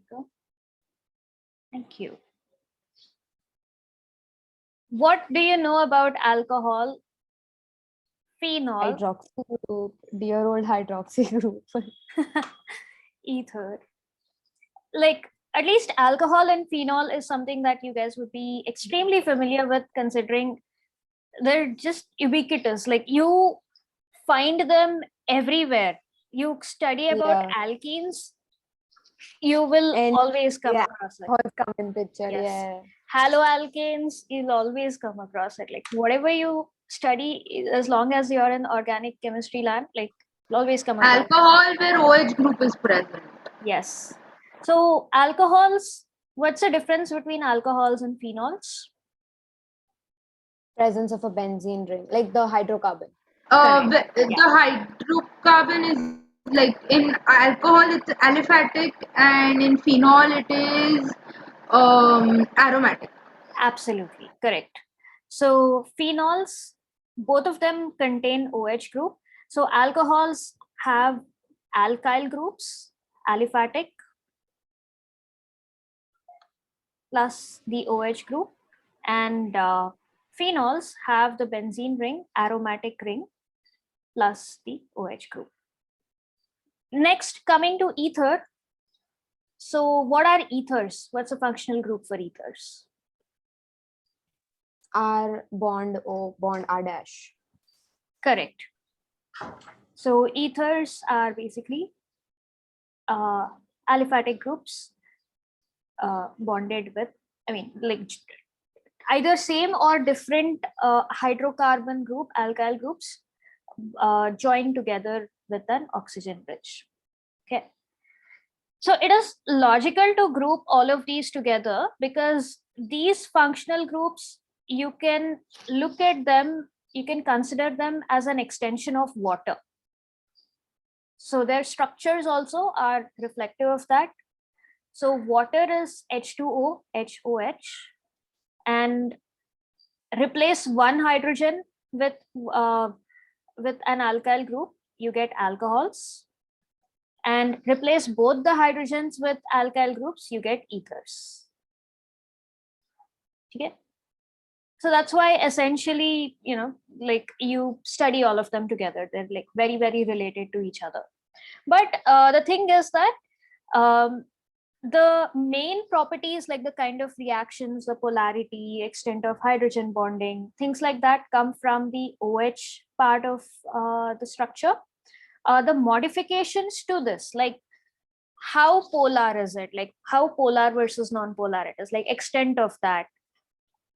go. Thank you. What do you know about alcohol? Phenol, Hydroxy group, dear old hydroxy group. ether. Like, at least alcohol and phenol is something that you guys would be extremely familiar with, considering they're just ubiquitous. Like, you find them everywhere. You study about Yeah. alkenes, you will And always come yeah, across it. alcohol come in picture. Yes. Yeah. Haloalkanes, you'll always come across it. Like, whatever you study, as long as you're in organic chemistry lab, like, you'll always come across it. Alcohol where OH group is present. Yes. So alcohols, what's the difference between alcohols and phenols? Presence of a benzene ring, like the hydrocarbon. Correct. The hydrocarbon is like in alcohol it's aliphatic and in phenol it is aromatic. Absolutely correct. So phenols, both of them contain OH group. So alcohols have alkyl groups, aliphatic plus the OH group, and phenols have the benzene ring, aromatic ring plus the OH group. Next, coming to ether. So what are ethers? What's a functional group for ethers? R bond O bond R dash. Correct. So ethers are basically aliphatic groups bonded with, I mean, like either same or different hydrocarbon group, alkyl groups joined together with an oxygen bridge. Okay. So it is logical to group all of these together because these functional groups, you can look at them, you can consider them as an extension of water. So their structures also are reflective of that. So water is H2O, HOH, and replace one hydrogen with an alkyl group, you get alcohols, and replace both the hydrogens with alkyl groups, you get ethers. Okay. So that's why essentially, like you study all of them together. They're like very, very related to each other. But the thing is that the main properties, like the kind of reactions, the polarity, extent of hydrogen bonding, things like that come from the OH part of the structure. The modifications to this, like how polar is it, like how polar versus non-polar it is, like extent of that,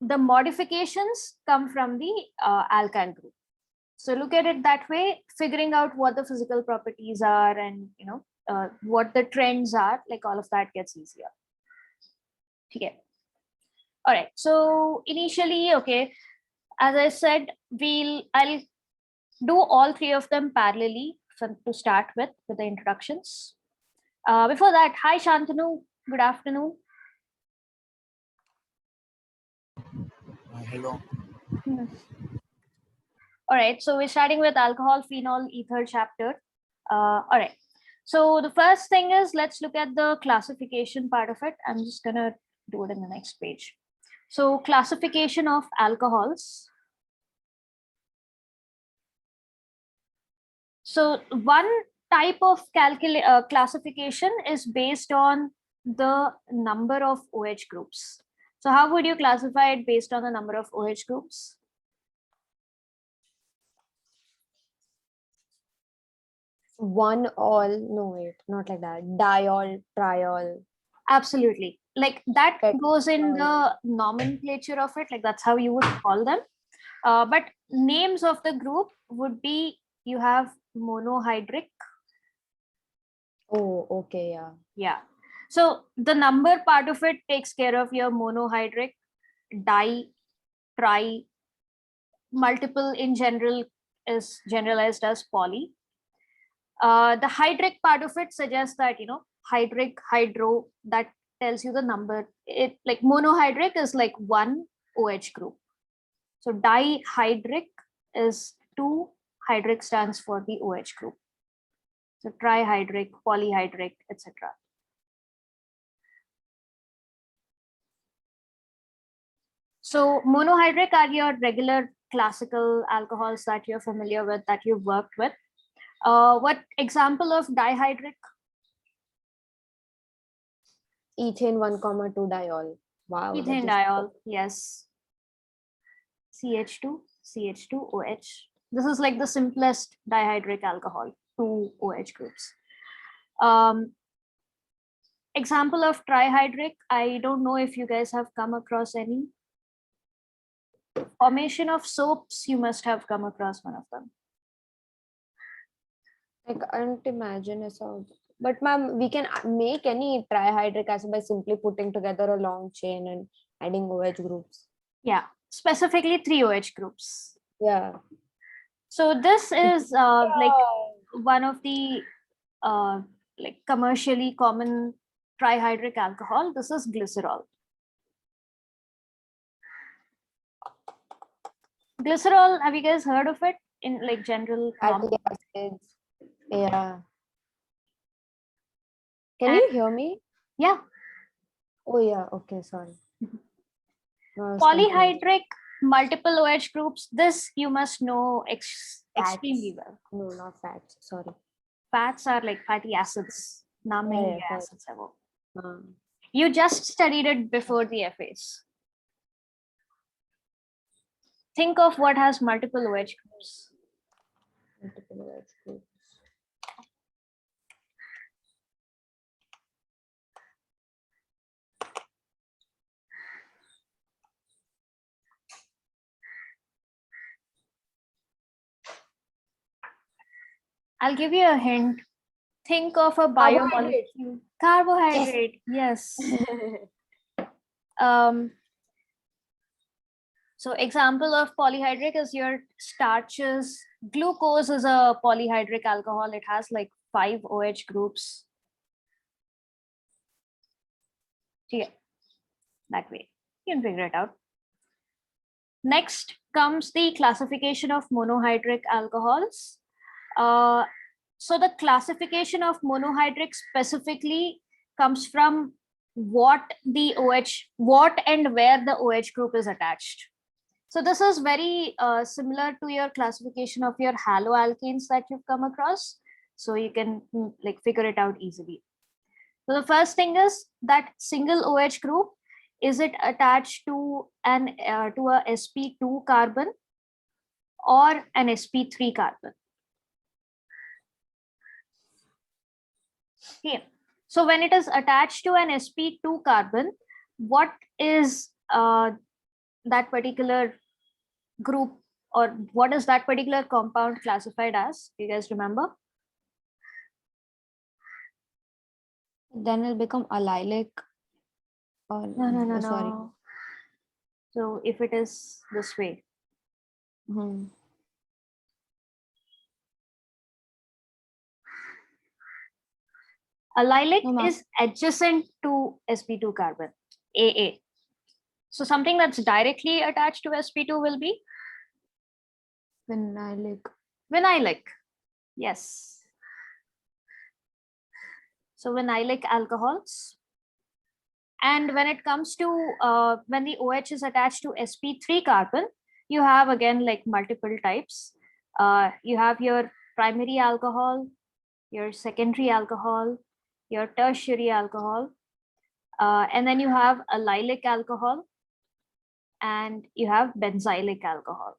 the modifications come from the alkyl group. So look at it that way, figuring out what the physical properties are and what the trends are, like all of that gets easier. Okay. All right. So initially, okay, as I said, I'll do all three of them parallelly to start with the introductions. Before that, hi Shantanu, good afternoon. Hello. All right, so we're starting with alcohol, phenol, ether chapter. All right, so the first thing is, let's look at the classification part of it. I'm just gonna do it in the next page. So classification of alcohols. So one type of classification is based on the number of OH groups. So how would you classify it based on the number of OH groups? One all, no wait, not like that. Diol, triol. Absolutely. Like that goes in Petrol. the nomenclature of it, like that's how you would call them. But names of the group would be, you have monohydric. Oh, okay, yeah. Yeah. So the number part of it takes care of your monohydric, di, tri, multiple in general is generalized as poly. The hydric part of it suggests that, hydric, hydro, that tells you the number. It like monohydric is like one OH group. So dihydric is two, hydric stands for the OH group. So trihydric, polyhydric, etc. So monohydric are your regular classical alcohols that you're familiar with, that you've worked with. What example of dihydric? Ethane 1,2 diol. Wow. that Ethane is- diol, yes. CH2, CH2OH. This is like the simplest dihydric alcohol, 2 OH groups. Example of trihydric, I don't know if you guys have come across any. Formation of soaps, you must have come across one of them. I can't imagine a salt. But ma'am, we can make any trihydric acid by simply putting together a long chain and adding OH groups. Yeah, specifically 3 OH groups. Yeah. So this is like one of the like commercially common trihydric alcohol. This is glycerol. Glycerol, have you guys heard of it in like general Fatty normal? acids. Yeah. Can you hear me? Yeah, Oh yeah. Okay. Sorry. No, I was confused. polyhydric multiple OH groups. This you must know extremely well. No, not fats. Sorry. Fats are like fatty acids. नाम में ही Yeah, ये sorry. acids है वो. Um, You just studied it before the FAs. Think of what has multiple OH groups. multiple OH groups. I'll give you a hint. Think of a biomolecule. Carbohydrate. Yes. So example of polyhydric is your starches. Glucose is a polyhydric alcohol. It has like 5 OH groups. Yeah, that way you can figure it out. Next comes the classification of monohydric alcohols. So the classification of monohydric specifically comes from what and where the OH group is attached. So this is very similar to your classification of your haloalkanes that you've come across. So you can like figure it out easily. So the first thing is that single OH group, is it attached to a sp2 carbon or an sp3 carbon? Okay. So when it is attached to an sp2 carbon, what is that particular group, or what is that particular compound classified as? Do you guys remember? Then it'll become allylic. Or No. Sorry. So if it is this way, Hmm. allylic No, ma'am. is adjacent to sp2 carbon, AA. So something that's directly attached to sp2 will be Phenylic. vinylic. Yes. So vinylic alcohols. And when it comes to when the OH is attached to sp3 carbon, you have again like multiple types. You have your primary alcohol, your secondary alcohol, your tertiary alcohol, and then you have allylic alcohol, and you have benzylic alcohol.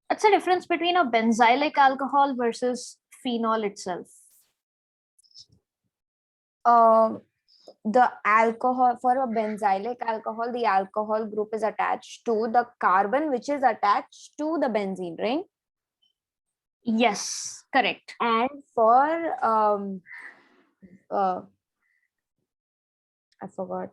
What's the difference between a benzylic alcohol versus phenol itself? The alcohol, for a benzylic alcohol, the alcohol group is attached to the carbon which is attached to the benzene ring. Yes, correct. And for I forgot.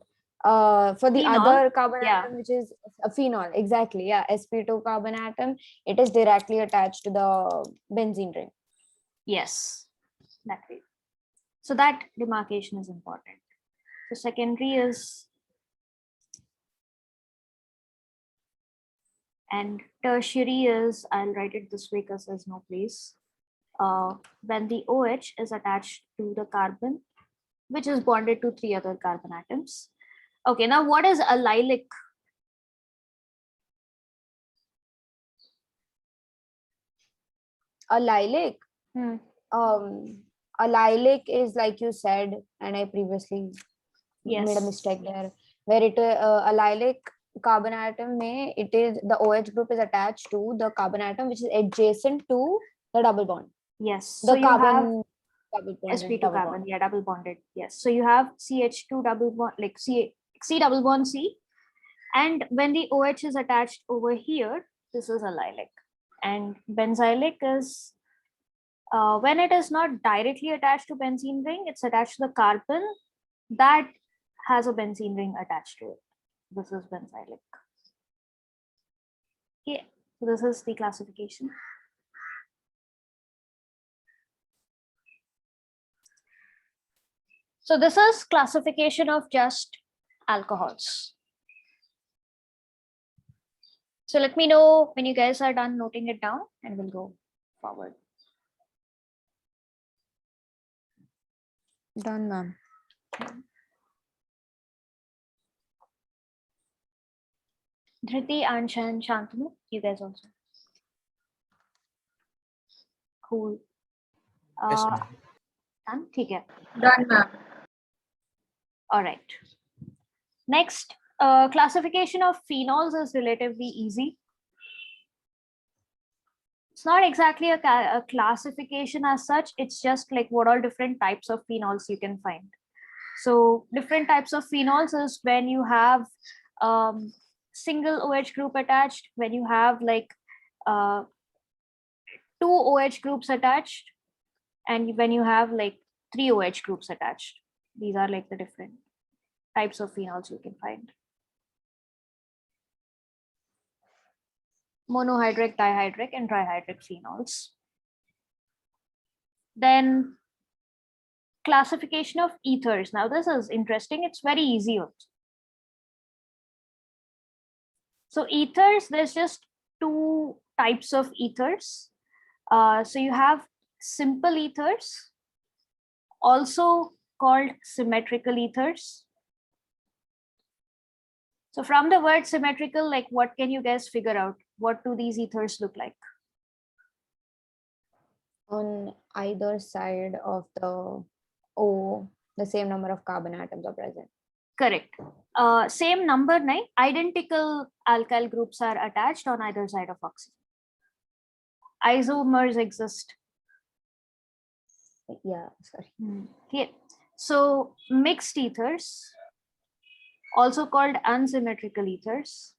For the Phenol, other carbon yeah. atom, which is a phenol, exactly, yeah, sp2 carbon atom, it is directly attached to the benzene ring. Yes, that way. So that demarcation is important. So secondary is, and tertiary is, I'll write it this way because there's no place. When the OH is attached to the carbon, which is bonded to 3 other carbon atoms, Okay, now what is allylic? Allylic. Hmm. Allylic is like you said, and I previously made a Yes. mistake there, where it allylic carbon atom may it is the OH group is attached to the carbon atom which is adjacent to the double bond. Yes. The So you have carbon double bond. sp2 carbon, yeah, double bonded. Yes. So you have CH2 double bond, like C double bond C, and when the OH is attached over here, this is allylic, and benzylic is when it is not directly attached to benzene ring, it's attached to the carbon that has a benzene ring attached to it. This is benzylic. Okay, so this is the classification. So this is classification of just alcohols. So let me know when you guys are done noting it down and we'll go forward. Done, ma'am. Dhriti, Ansha, and Shantanu, you guys also. Cool. Yes, ma'am. Done? Okay. Done, ma'am. All right. Next, classification of phenols is relatively easy. It's not exactly a classification as such. It's just like what all different types of phenols you can find. So different types of phenols is when you have single OH group attached, when you have like two OH groups attached, and when you have like three OH groups attached. These are like the different types of phenols you can find. Monohydric, dihydric, and trihydric phenols. Then classification of ethers. Now this is interesting. It's very easy also. So ethers, there's just two types of ethers. So you have simple ethers, also called symmetrical ethers. So from the word symmetrical, like what can you guys figure out? What do these ethers look like? On either side of the O, the same number of carbon atoms are present. Correct. Same number, nahin? Identical alkyl groups are attached on either side of oxygen. Isomers exist. Yeah, sorry. Okay. So mixed ethers, also called unsymmetrical ethers.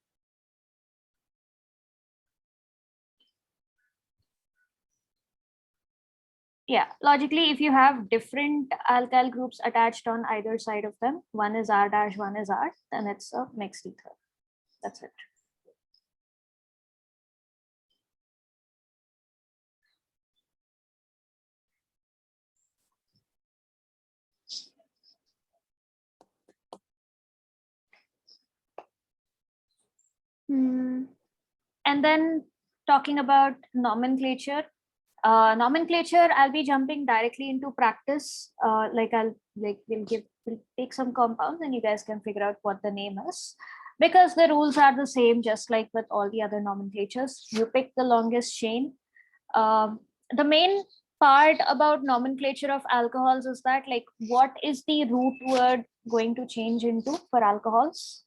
Yeah, logically, if you have different alkyl groups attached on either side of them, one is R dash, one is R, then it's a mixed ether. That's it. And then talking about nomenclature. Nomenclature, I'll be jumping directly into practice. We'll take some compounds and you guys can figure out what the name is. Because the rules are the same, just like with all the other nomenclatures. You pick the longest chain. The main part about nomenclature of alcohols is that, like, what is the root word going to change into for alcohols?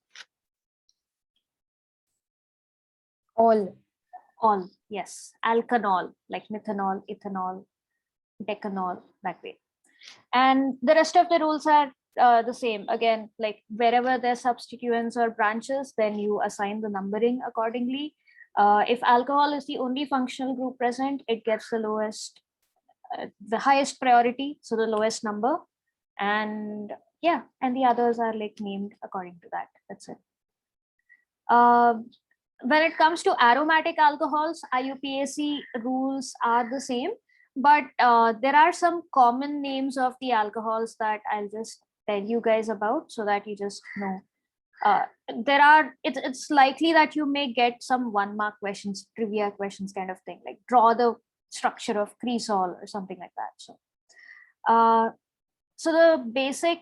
All, yes. Alkanol, like methanol, ethanol, decanol, that way. And the rest of the rules are the same. Again, like wherever there's substituents or branches, then you assign the numbering accordingly. If alcohol is the only functional group present, it gets the lowest, the highest priority, so the lowest number. And yeah, and the others are like named according to that. That's it. When it comes to aromatic alcohols, IUPAC rules are the same, but there are some common names of the alcohols that I'll just tell you guys about so that you just know. It's likely that you may get some 1-mark questions, trivia questions kind of thing, like draw the structure of cresol or something like that. So the basic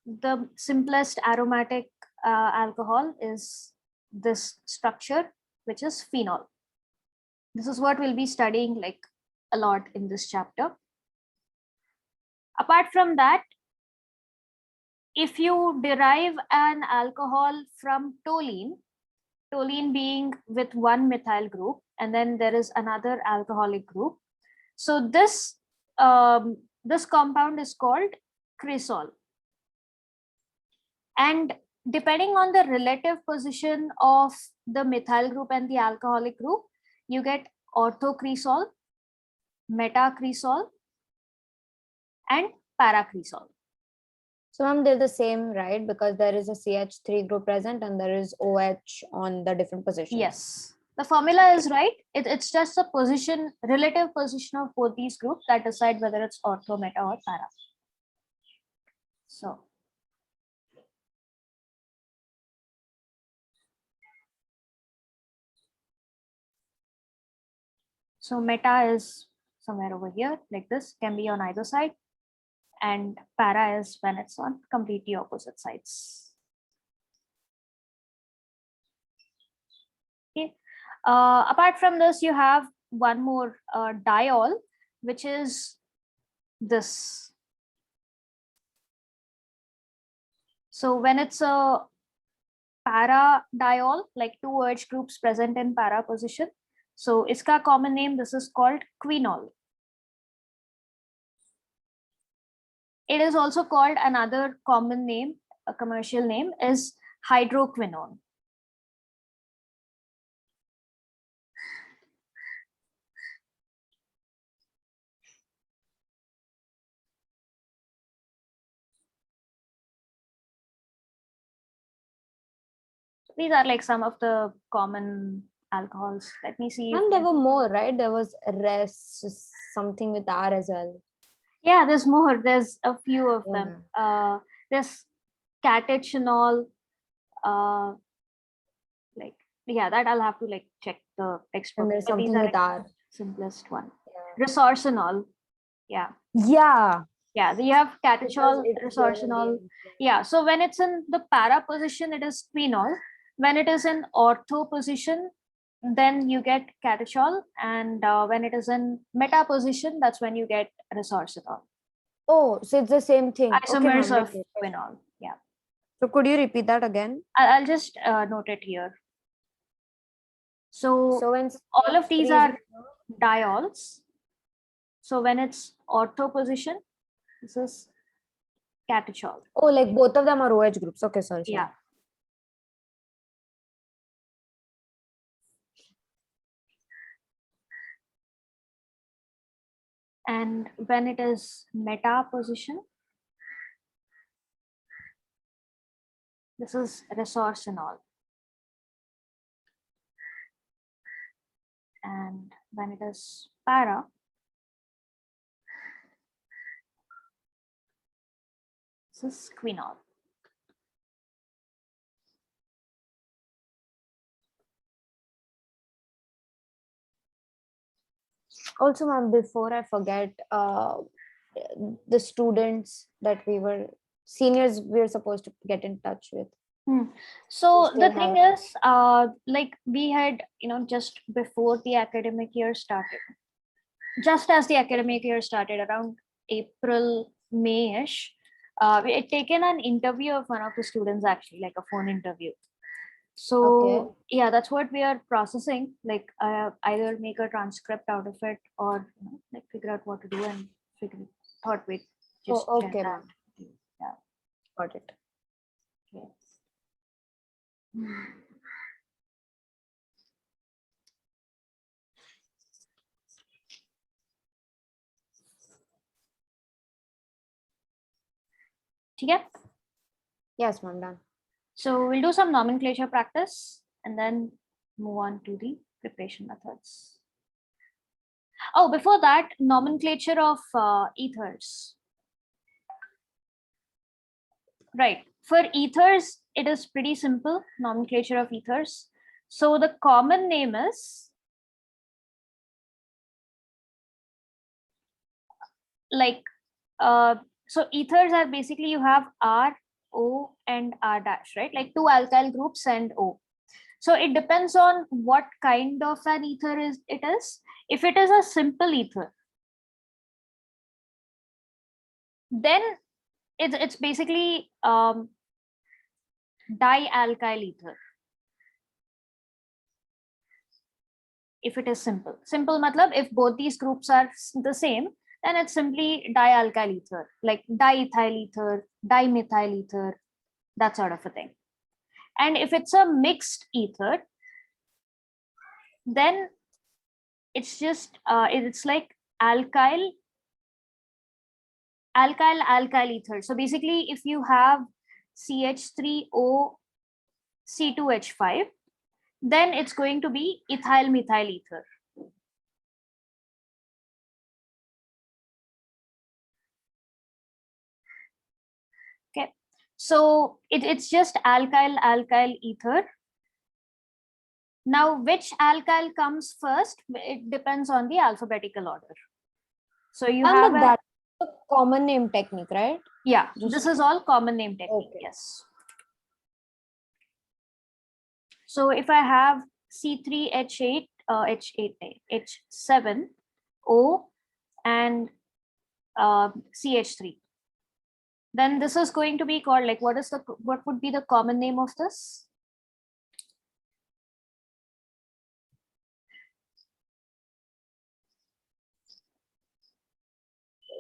the simplest aromatic alcohol is this structure, which is phenol. This is what we'll be studying like a lot in this chapter. Apart from that, if you derive an alcohol from toluene, toluene being with one methyl group, and then there is another alcoholic group. So this compound is called cresol. And depending on the relative position of the methyl group and the alcoholic group, you get orthocresol, metacresol, and paracresol. So ma'am, they're the same, right? Because there is a CH3 group present and there is OH on the different positions. Yes, the formula is right. It's just the position, relative position of both these groups that decide whether it's ortho, meta, or para. So meta is somewhere over here, like this, can be on either side. And para is when it's on completely opposite sides. Okay. Apart from this, you have one more diol, which is this. So when it's a para diol, like two OH groups present in para position, so iska common name, this is called quinol. It is also called another common name, a commercial name is hydroquinone. These are like some of the common alcohols. Let me see. And there were more, right? There was res, something with R as well. Yeah, there's more. There's a few of them. There's catechinol. Like, yeah, that I'll have to like check the textbook. And there's But these something are with R. simplest one. Yeah. Resorcinol. Yeah. Yeah. Yeah, you have catechol, Because it's resorcinol. yellow. Yeah, so when it's in the para position, it is quinol. When it is in ortho position, then you get catechol. And when it is in meta position, that's when you get resorcinol. Oh, so it's the same thing. Isomers Okay, of quinol. Yeah. So could you repeat that again? I'll just note it here. So when all of these are diols. So when it's ortho position, this is catechol. Oh, like both of them are OH groups. Okay, sorry. Yeah. And when it is meta position, this is resorcinol. And when it is para, this is quinol. Also, ma'am, before I forget, the students that we were seniors, we were supposed to get in touch with. So We the still thing have- is, like we had, just before the academic year started, just as the academic year started around April, May-ish, we had taken an interview of one of the students, actually, like a phone interview. So yeah, that's what we are processing, like either make a transcript out of it or like figure out what to do and thought we'd just share okay, that. ma'am. Yeah. Got it. Okay. Okay. Yes, ma'am, done. So we'll do some nomenclature practice and then move on to the preparation methods. Oh, before that, nomenclature of ethers. Right. For ethers, it is pretty simple, nomenclature of ethers. So the common name is like, so ethers are basically, you have R, O and R dash, right? Like two alkyl groups and O. So it depends on what kind of an ether it is. If it is a simple ether, then it's basically dialkyl ether. If it is simple, matlab if both these groups are the same, then it's simply dialkyl ether, like diethyl ether, dimethyl ether, that sort of a thing. And if it's a mixed ether, then it's just it's like alkyl ether. So basically, if you have CH3O C2H5, then it's going to be ethyl methyl ether. Okay, so it's just alkyl ether. Now, which alkyl comes first? It depends on the alphabetical order. So you Ma'am, have but that's a common name technique, right? yeah, Just- this is all common name technique. Okay. Yes. So if I have C3H8, H7, O, and CH3, then this is going to be called, like, what would be the common name of this?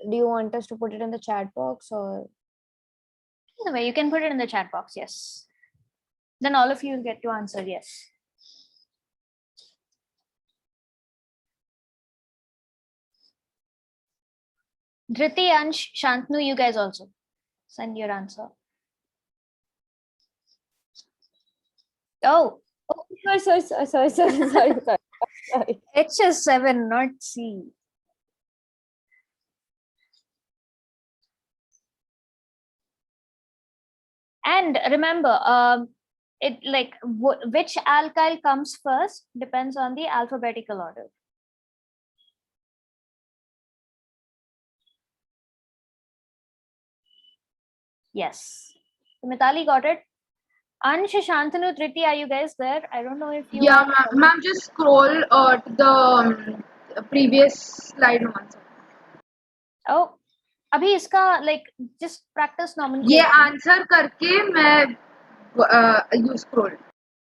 Do you want us to put it in the chat box or? Anyway, you can put it in the chat box. Yes. Then all of you will get to answer yes. Dhriti, Ansh, Shantanu, you guys also send your answer. Oh, Sorry. H is 7, not C. And remember, it like which alkyl comes first depends on the alphabetical order. Yes. So Mitali got it. Ansh, Shantanu, Dhriti, are you guys there? I don't know if you Yeah, are. ma'am, just scroll to the previous slide once. Oh, अभी इसका like just practice ये nomenclature. Answer करके मैं you scroll.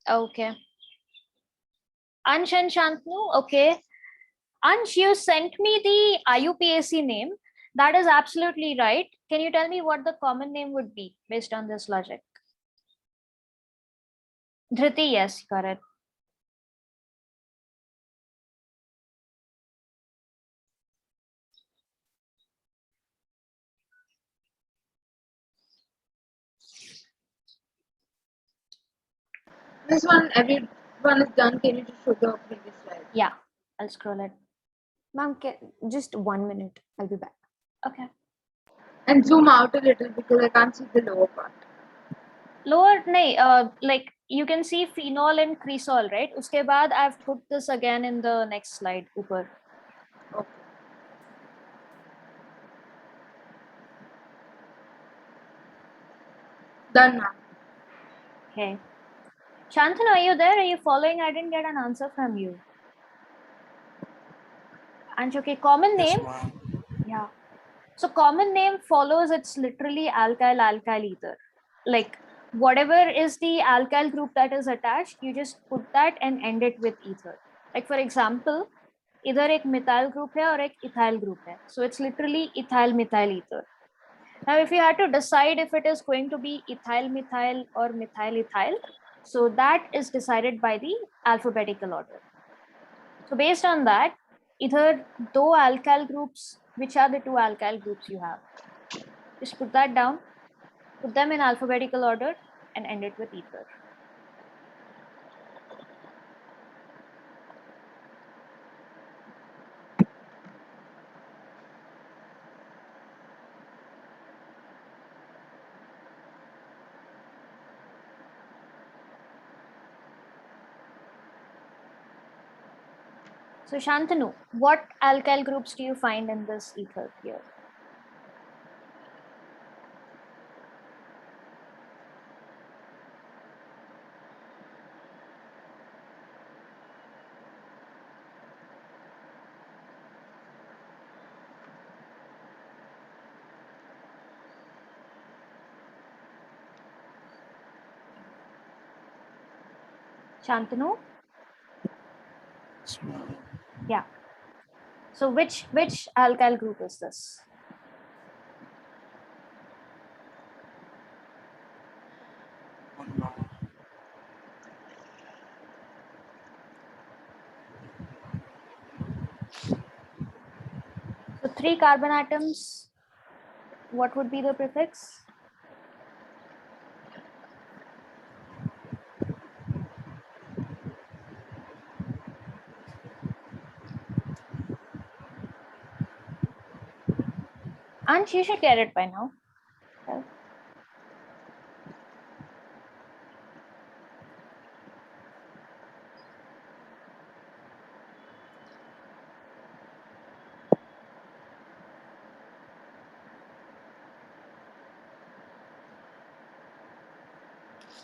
Okay. Ansh and Shantanu, okay. Ansh, you sent me the IUPAC name. That is absolutely right. Can you tell me what the common name would be based on this logic? Dhriti, yes, correct. This one, everyone is done. Can you just show the previous slide? Yeah, I'll scroll it. Ma'am, just 1 minute. I'll be back. Okay. And zoom out a little because I can't see the lower part. Lower, like you can see phenol and cresol, right? Uske baad I've put this again in the next slide. Upar. Okay. Done, ma'am. Okay. Shantanu, are you there? Are you following? I didn't get an answer from you. And okay, common Yes, name. ma'am. Yeah. So common name follows, it's literally alkyl ether. Like whatever is the alkyl group that is attached, you just put that and end it with ether. Like for example, either एक methyl group है और एक ethyl group है. So it's literally ethyl methyl ether. Now if you had to decide if it is going to be ethyl methyl or methyl ethyl, so that is decided by the alphabetical order. So based on that, either two alkyl groups, which are the two alkyl groups you have? Just put that down, put them in alphabetical order and end it with ether. So Shantanu, what alkyl groups do you find in this ether here? Shantanu? Yes, ma'am. Yeah. So which alkyl group is this? One more. So 3 carbon atoms. What would be the prefix? And you should get it by now. Okay.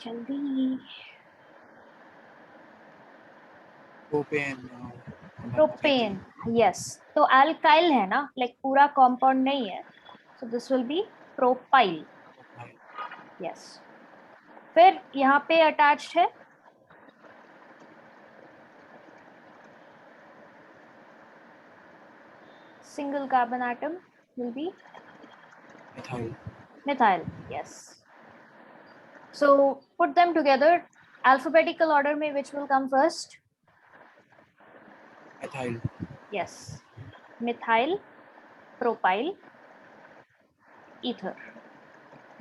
Jaldi. Propane. Propane. Yes. तो alkyl है ना, like पूरा compound नहीं है. So this will be propyl. Yes. फिर यहाँ पे attached है single carbon atom will be Methyl. methyl. Yes. So put them together. Alphabetical order में which will come first? Methyl. Yes. Methyl, propyl, ether.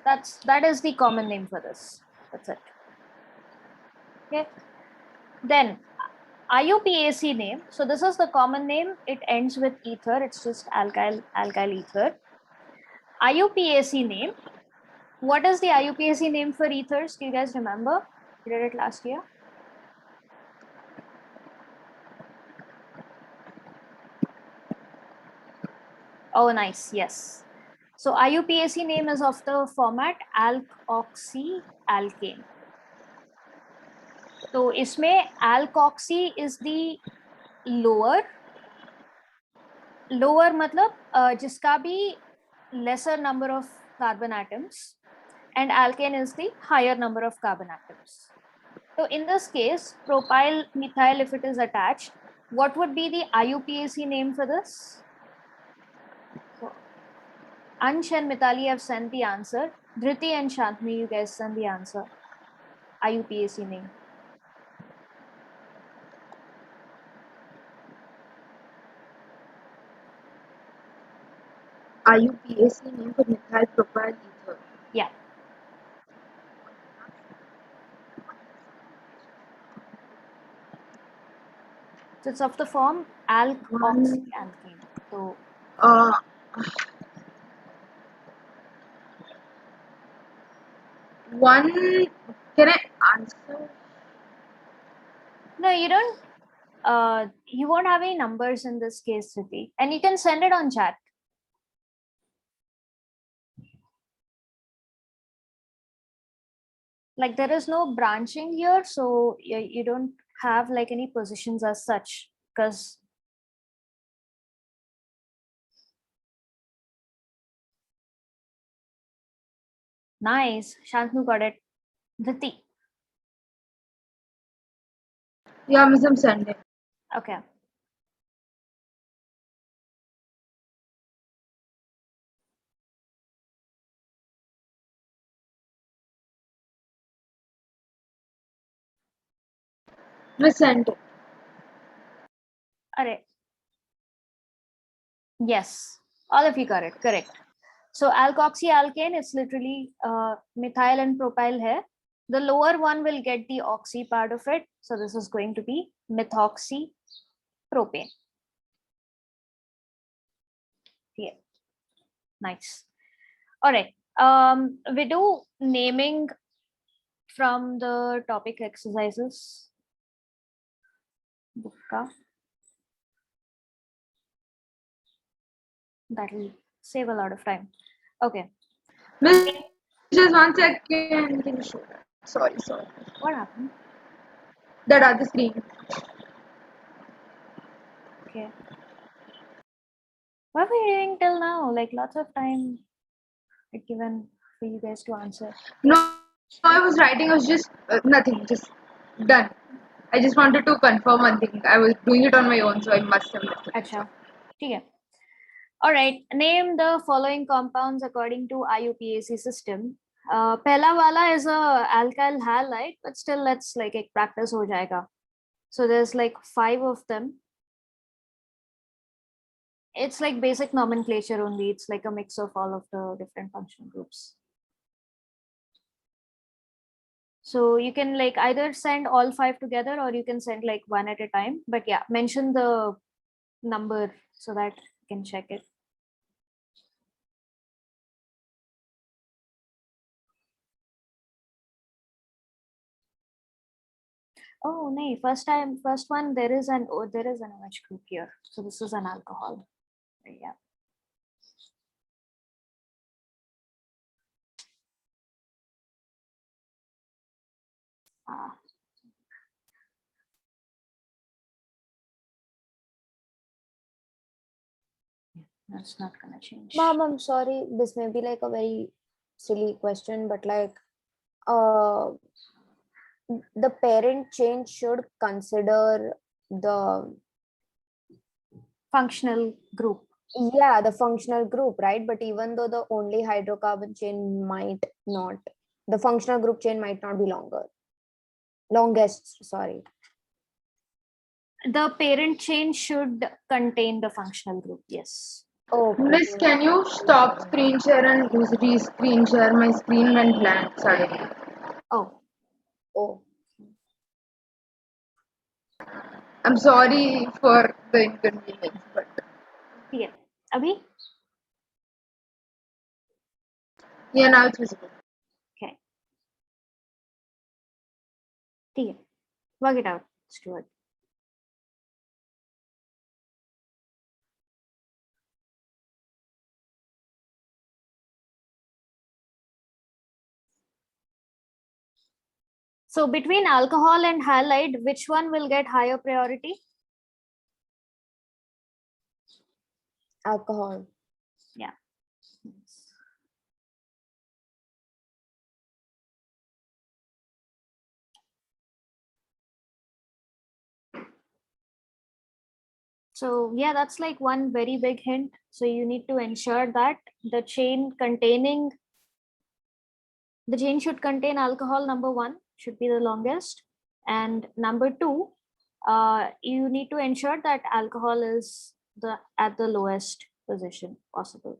That is the common name for this. That's it. Okay. Then IUPAC name. So this is the common name. It ends with ether. It's just alkyl ether. IUPAC name. What is the IUPAC name for ethers? Do you guys remember? We did it last year. Oh, nice. Yes. So IUPAC name is of the format alkoxy-alkane. तो इसमें alkoxy is the lower मतलब जिसका भी lesser number of carbon atoms, and alkane is the higher number of carbon atoms. So in this case, propyl methyl, if it is attached, what would be the IUPAC name for this? So Ansh and Mitali have sent the answer. Dhriti and Shantanu, you guys send the answer. IUPAC name. IUPAC name for methyl propyl ether. Yeah. So it's of the form alkoxy-alkane. So One, can I answer? no, you don't. You won't have any numbers in this case, Dhriti, and you can send it on chat. Like there is no branching here, so you don't have like any positions as such, because nice. Shantanu got it. Dhriti. Yeah, Miss, I'm sending. Okay. Miss sent it. Alright. Yes, all of you got it. Correct. So alkoxy-alkane is literally methyl and propyl hai. The lower one will get the oxy part of it. So this is going to be methoxypropane. Yeah. Nice. All right. We do naming from the topic exercises. Bukka. That will save a lot of time. Okay. Miss, just 1 second. Can you show that? Sorry. What happened? That other screen. Okay. What were you doing till now? Like lots of time given for you guys to answer. No, I was writing. I was just nothing. Just done. I just wanted to confirm one thing. I was doing it on my own, so I must have missed it. Acha. ठीक है. All right. Name the following compounds according to IUPAC system. पहला वाला is a alkyl halide, but still let's like एक practice हो जाएगा. So there's like 5 of them. It's like basic nomenclature only. It's like a mix of all of the different functional groups. So you can like either send all 5 together or you can send like one at a time. But yeah, mention the number so that you can check it. Oh no, first one there is an OH group here. So this is an alcohol. Yeah. Ah. That's not gonna change. Mom, I'm sorry. This may be like a very silly question, but like, the parent chain should consider the Functional group. the functional group, right? But even though the only hydrocarbon chain might not, the functional group chain might not be longest, sorry. The parent chain should contain the functional group. Yes. Oh, Miss, can you stop screen share and re-screen share? My screen went blank suddenly. oh. I'm sorry for the inconvenience, but Yeah. Abhi? yeah, now it's visible. Okay. ठीक है. Work it out, Stuart. So between alcohol and halide, which one will get higher priority? Alcohol. Yeah. So yeah, that's like one very big hint. So you need to ensure that the chain should contain alcohol, number 1 should be the longest. And number 2, you need to ensure that alcohol is at the lowest position possible.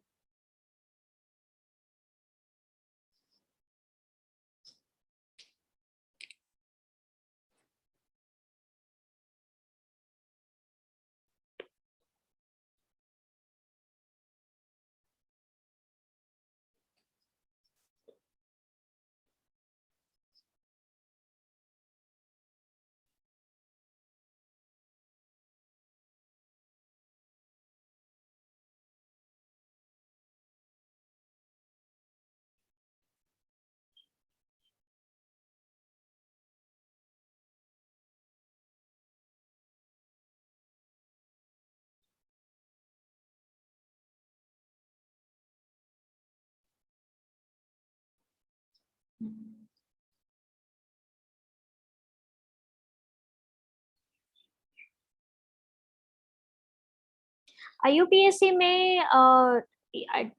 IUPAC may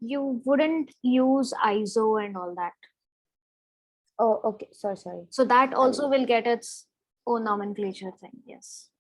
you wouldn't use ISO and all that. Oh, okay. Sorry. So that also will get its own nomenclature thing. Yes.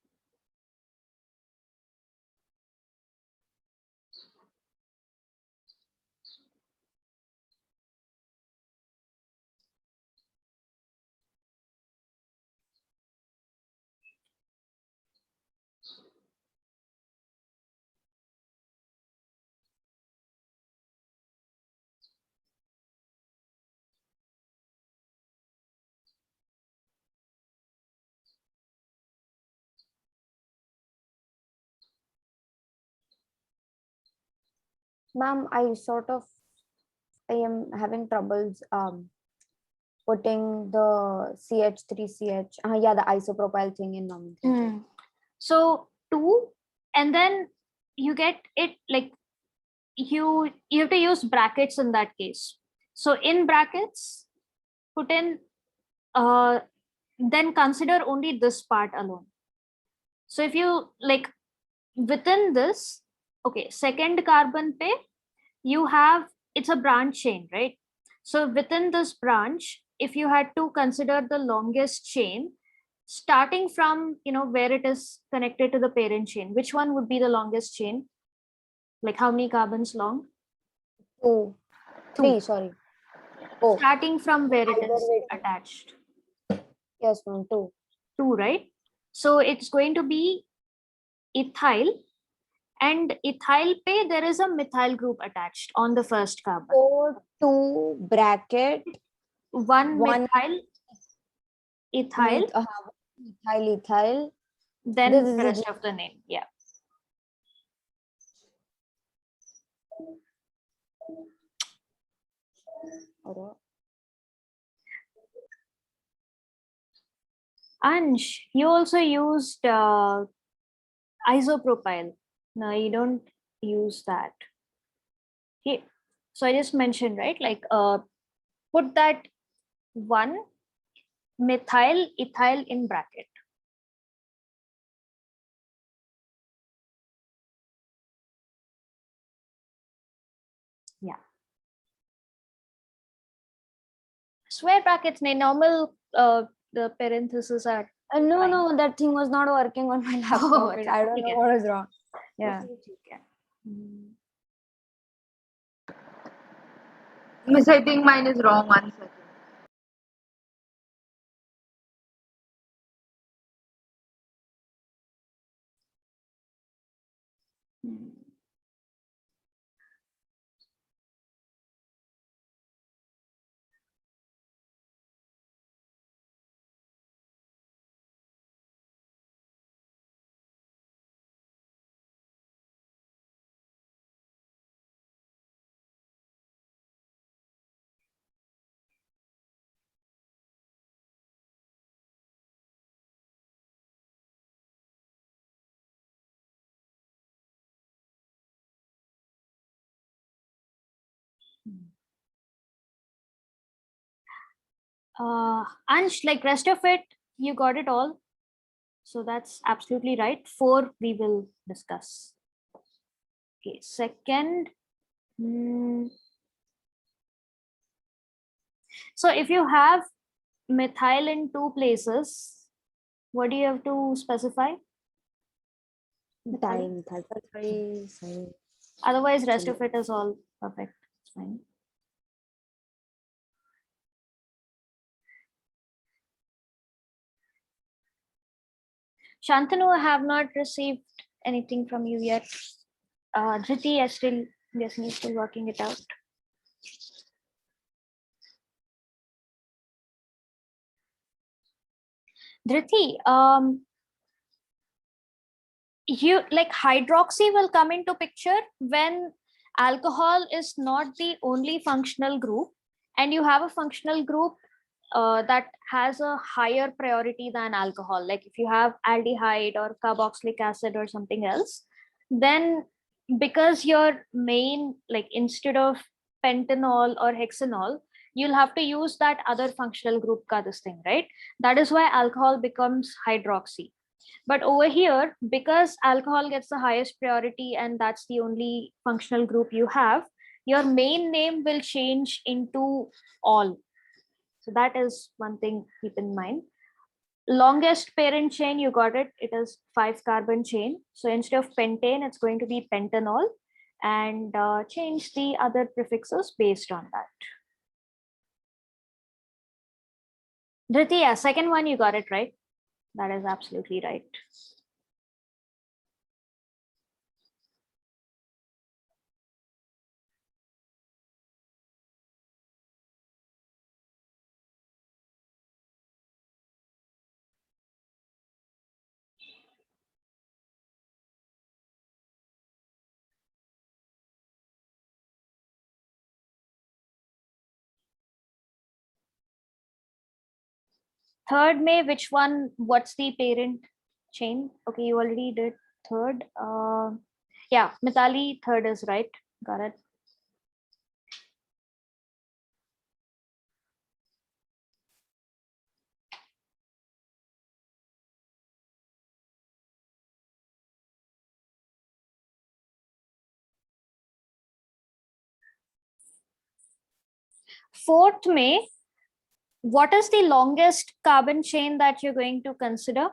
Ma'am, I am having troubles putting the CH3CH, the isopropyl thing in nomenclature. So 2, and then you get it like you have to use brackets in that case. So in brackets, put in then consider only this part alone. So if you like within this, okay, second carbon pe, you have, it's a branch chain, right? So within this branch, if you had to consider the longest chain, starting from, where it is connected to the parent chain, which one would be the longest chain? Like how many carbons long? 2, 3, sorry. Oh, Starting from where it either is way. attached. Yes, ma'am, 2. 2, right? So it's going to be ethyl, and ethyl pe there is a methyl group attached on the first carbon. So 2 bracket One one methyl, ethyl, ethyl. then This the is rest of the name. Yeah. Ansh, you also used isopropyl. No, you don't use that. Okay. So I just mentioned, right? Like put that one methyl ethyl in bracket. Yeah. Square brackets, normal the parentheses are. No, fine. no, that thing was not working on my laptop. I don't know okay. what is wrong. Yeah. Okay. Miss, I think mine is wrong. 1 second. Ansh, like rest of it, you got it all. So that's absolutely right. 4 we will discuss. Okay, second. So if you have methyl in 2 places, what do you have to specify? Methyl. Otherwise, rest of it is all perfect. It's fine. Shantanu, I have not received anything from you yet. Dhriti, I still guessing you're still working it out. Dhriti, you like hydroxy will come into picture when alcohol is not the only functional group, and you have a functional group that has a higher priority than alcohol. Like if you have aldehyde or carboxylic acid or something else, then because your main, like instead of pentanol or hexanol, you'll have to use that other functional group ka this thing, right? That is why alcohol becomes hydroxy. But over here, because alcohol gets the highest priority and that's the only functional group you have, your main name will change into all. So that is one thing keep in mind. Longest parent chain, you got it. It is 5 carbon chain. So instead of pentane, it's going to be pentanol, and change the other prefixes based on that. Dhriti, yeah, second one, you got it right. That is absolutely right. Third May, which one? What's the parent chain? Okay, you already did third. Yeah, Mitali, third is right. Got it. fourth में, what is the longest carbon chain that you're going to consider?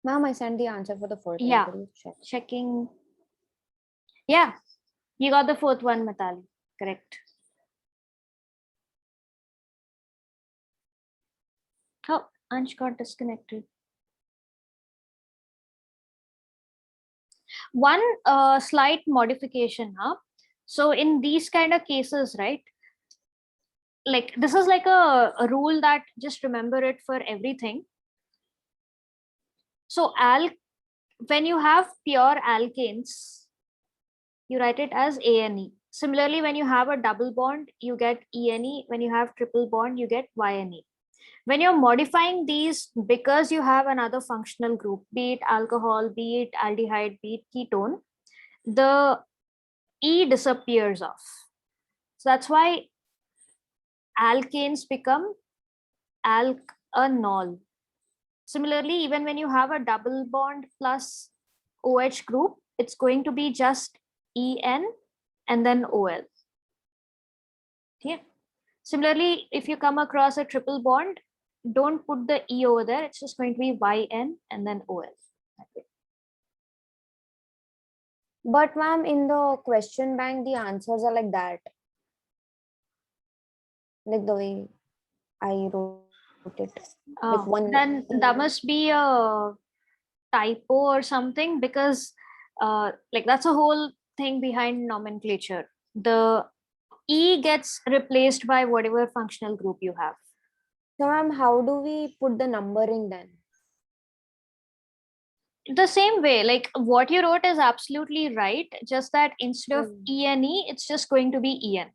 Ma'am, I sent the answer for the fourth one. Yeah. Could you check? Checking. Yeah, you got the fourth one, Mitali. Correct. Oh, Ansh got disconnected. One slight modification, huh? So in these kind of cases, right? Like this is like a rule that just remember it for everything. So when you have pure alkanes, you write it as ANE. Similarly, when you have a double bond, you get ENE. When you have triple bond, you get YNE. When you're modifying these because you have another functional group, be it alcohol, be it aldehyde, be it ketone, the E disappears off. So that's why alkanes become alkanol. Similarly, even when you have a double bond plus OH group, it's going to be just En and then OL. Yeah. Similarly, if you come across a triple bond, don't put the E over there. It's just going to be YN and then OL. But ma'am, in the question bank, the answers are like that. Like the way I wrote it. Like one. Then that must be a typo or something, because like that's a whole thing behind nomenclature. The E gets replaced by whatever functional group you have. So ma'am, how do we put the numbering then? The same way, like what you wrote is absolutely right, just that instead of Mm. ENE, it's just going to be EN.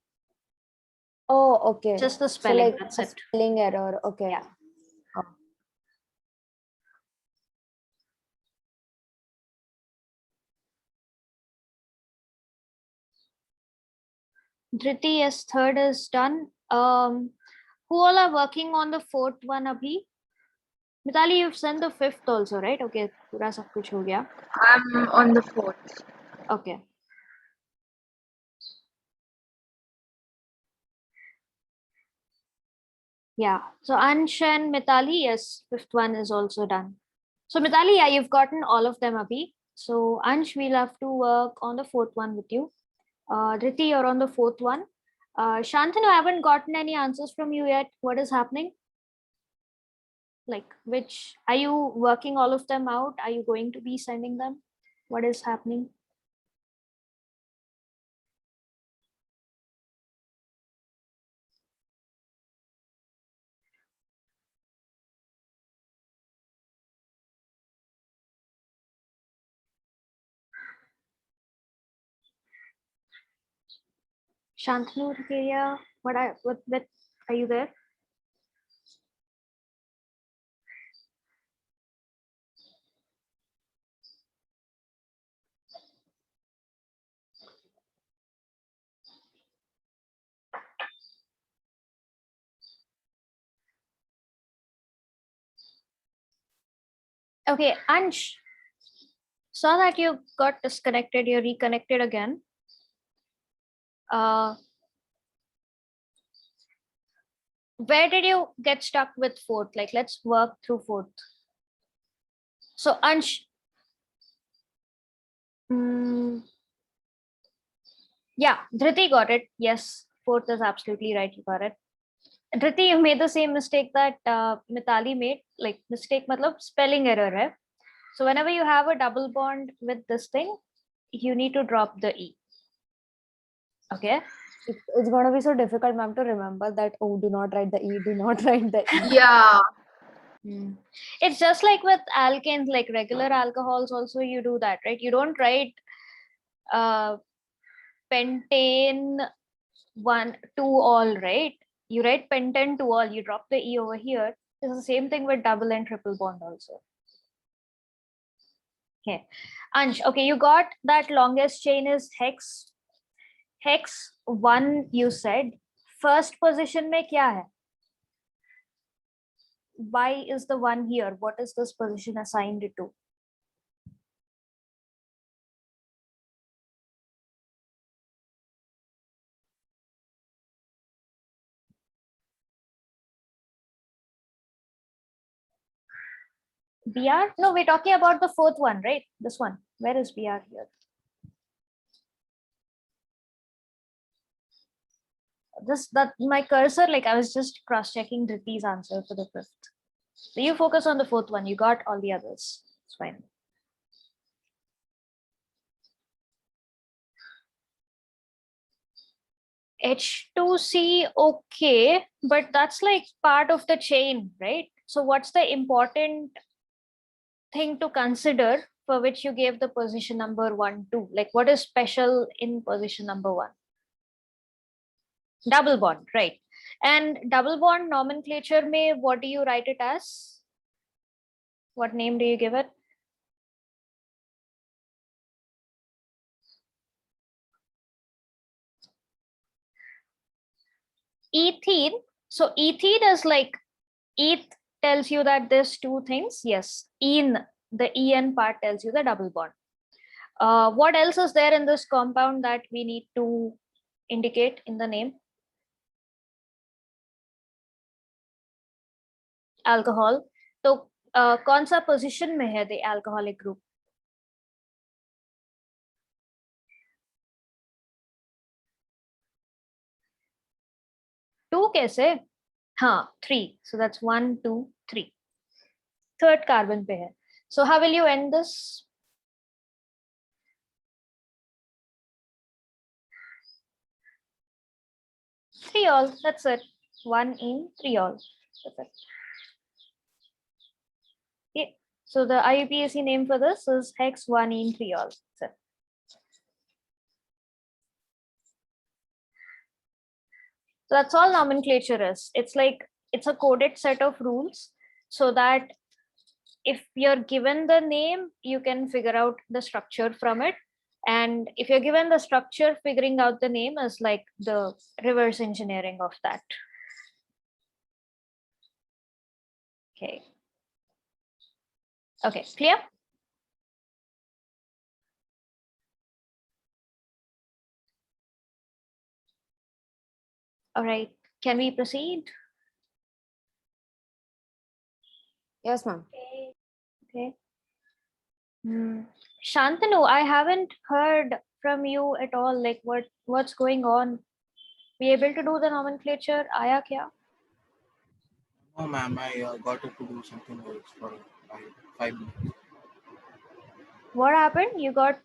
Oh, okay. Just the So spelling, like that's a it. spelling error. Okay. Yeah. Dhriti, yes, third is done. Who all are working on the fourth one, Abhi? Mitali, you've sent the fifth also, right? Okay, पूरा सब कुछ हो गया. I'm on the fourth. Okay. Yeah. So Ansh and Mitali, yes, fifth one is also done. So Mitali, yeah, you've gotten all of them, Abhi. So Ansh, we'll have to work on the fourth one with you. Dhriti, you're on the fourth one. Shantanu, I haven't gotten any answers from you yet. What is happening? Like, which are you working all of them out? Are you going to be sending them? What is happening? Shantanu, Rikeya, what are you there? Okay, Ansh, saw that you got disconnected, you reconnected again. Where did you get stuck with fourth? Like, let's work through fourth. So Ansh, yeah, Dhriti got it. Yes, fourth is absolutely right. You got it. Dhriti, you made the same mistake that Mitali made. Like mistake, matlab spelling error, hai. So whenever you have a double bond with this thing, you need to drop the E. Okay. It's gonna be so difficult, ma'am, to remember that. Oh, do not write the E. Do not write the E. Yeah. It's just like with alkanes, like regular alcohols. Also, you do that, right? You don't write pentane 1 2 all, right? You write pentane 2 all. You drop the E over here. It's the same thing with double and triple bond also. Okay, Ansh. Okay, you got that longest chain is hex. Hex 1. You said first position में क्या है? Why is the 1 here? What is this position assigned to? Br? No, we're talking about the fourth one, right? This one. Where is Br here? That my cursor, like I was just cross-checking Dhriti's answer for the fifth. So you focus on the fourth one. You got all the others. It's fine. H2C, okay, but that's like part of the chain, right? So what's the important thing to consider for which you gave the position number 1, 2? Like what is special in position number 1? Double bond, right? And double bond nomenclature may, what do you write it as? What name do you give it? Ethene. So ethene is like, eth tells you that there's two things. Yes, ene, the en part tells you the double bond. What else is there in this compound that we need to indicate in the name? Alcohol. तो कौन सा position में है the alcoholic group? To कैसे? हाँ, 3. So that's 1, 2, 3. Third carbon पे है. So how will you end this? Three all. That's it. 1 in 3 all. That's it. Okay. So the IUPAC name for this is hex 1 in 3 all. That's it. So that's all nomenclature is. It's like, it's a coded set of rules so that if you're given the name, you can figure out the structure from it. And if you're given the structure, figuring out the name is like the reverse engineering of that. Okay. Okay, clear? All right, can we proceed? Yes, ma'am. Okay. Shantanu, I haven't heard from you at all. Like what's going on? Be able to do the nomenclature? Aaya kya? No, ma'am, I got it to do something else for 5 minutes. What happened? You got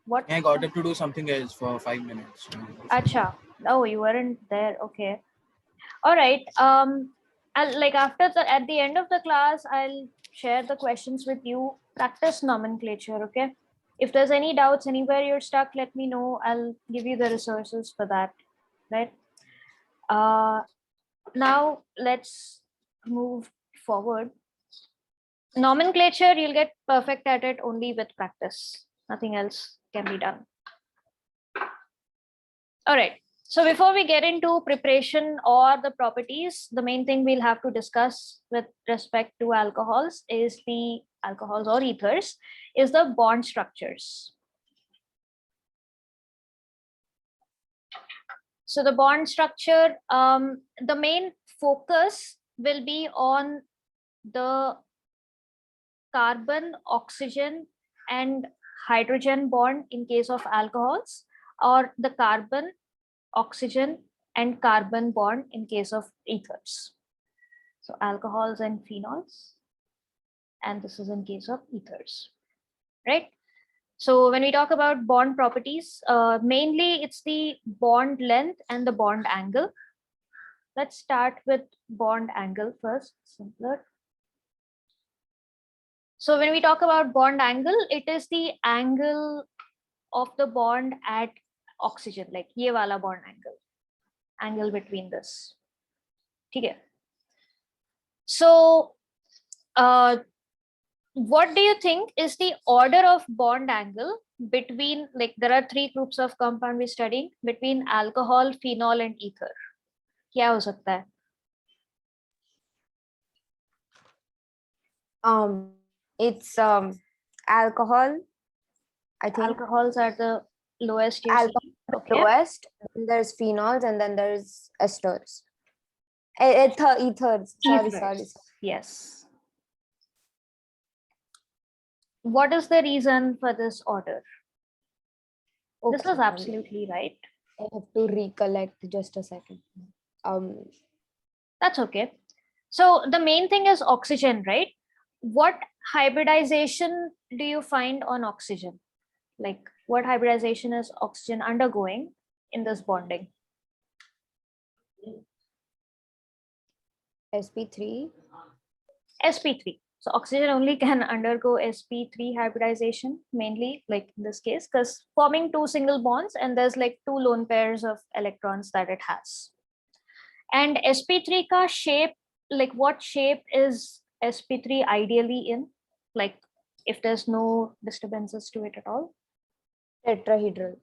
what? I got it to do something else for 5 minutes. Acha. Oh, you weren't there. Okay. All right. I'll, like after the at the end of the class, I'll share the questions with you. Practice nomenclature. Okay. If there's any doubts anywhere you're stuck, let me know. I'll give you the resources for that. Right. Now let's move forward. Nomenclature, you'll get perfect at it only with practice. Nothing else can be done. All right. So before we get into preparation or the properties, the main thing we'll have to discuss with respect to alcohols is the alcohols or ethers is the bond structures. So the bond structure, the main focus will be on the carbon, oxygen, and hydrogen bond in case of alcohols, or the carbon, oxygen, and carbon bond in case of ethers. So alcohols and phenols, and this is in case of ethers, right? So when we talk about bond properties, mainly it's the bond length and the bond angle. Let's start with bond angle first, simpler. So when we talk about bond angle, it is the angle of the bond at oxygen, like ye wala bond angle between this. Okay. So what do you think is the order of bond angle between, like there are 3 groups of compound we're studying, between alcohol, phenol, and ether? क्या हो सकता है? It's alcohol. I think Alcohols are the lowest. alcohol Okay. lowest. Then there's phenols, and then there's esters. Ethers. Sorry. Yes. What is the reason for this order? This Okay, is absolutely right. I have to recollect just a second. That's okay. So the main thing is oxygen, right? What hybridization do you find on oxygen? Like what hybridization is oxygen undergoing in this bonding? sp3. sp3. So oxygen only can undergo sp3 hybridization, mainly like in this case, because forming two single bonds and there's like two lone pairs of electrons that it has. And sp3 ka shape, like what shape is sp3 ideally in? Like if there's no disturbances to it at all? Tetrahedral.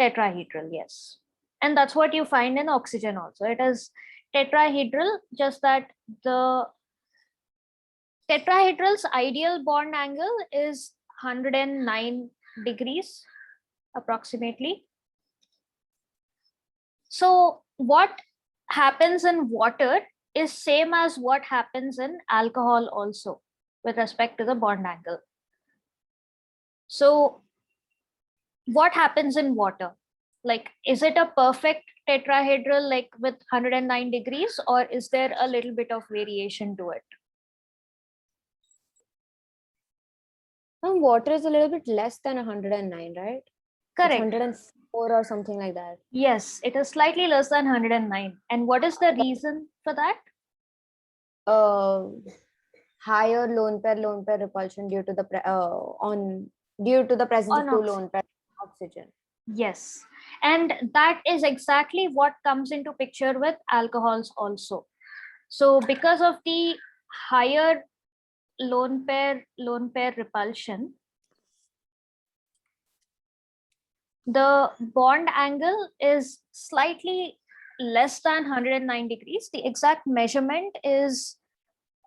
Tetrahedral, yes. And that's what you find in oxygen also. It is tetrahedral, just that the tetrahedral's ideal bond angle is 109 degrees approximately. So what happens in water is same as what happens in alcohol also with respect to the bond angle. So what happens in water? Like, is it a perfect tetrahedral like with 109 degrees, or is there a little bit of variation to it? And water is a little bit less than 109, right? Correct. It's 104 or something like that. Yes, it is slightly less than 109. And what is the reason for that? Higher lone pair repulsion due to the presence of On two oxygen. lone pair oxygen. Yes. And that is exactly what comes into picture with alcohols also. So because of the higher lone pair repulsion, the bond angle is slightly less than 109 degrees. The exact measurement is,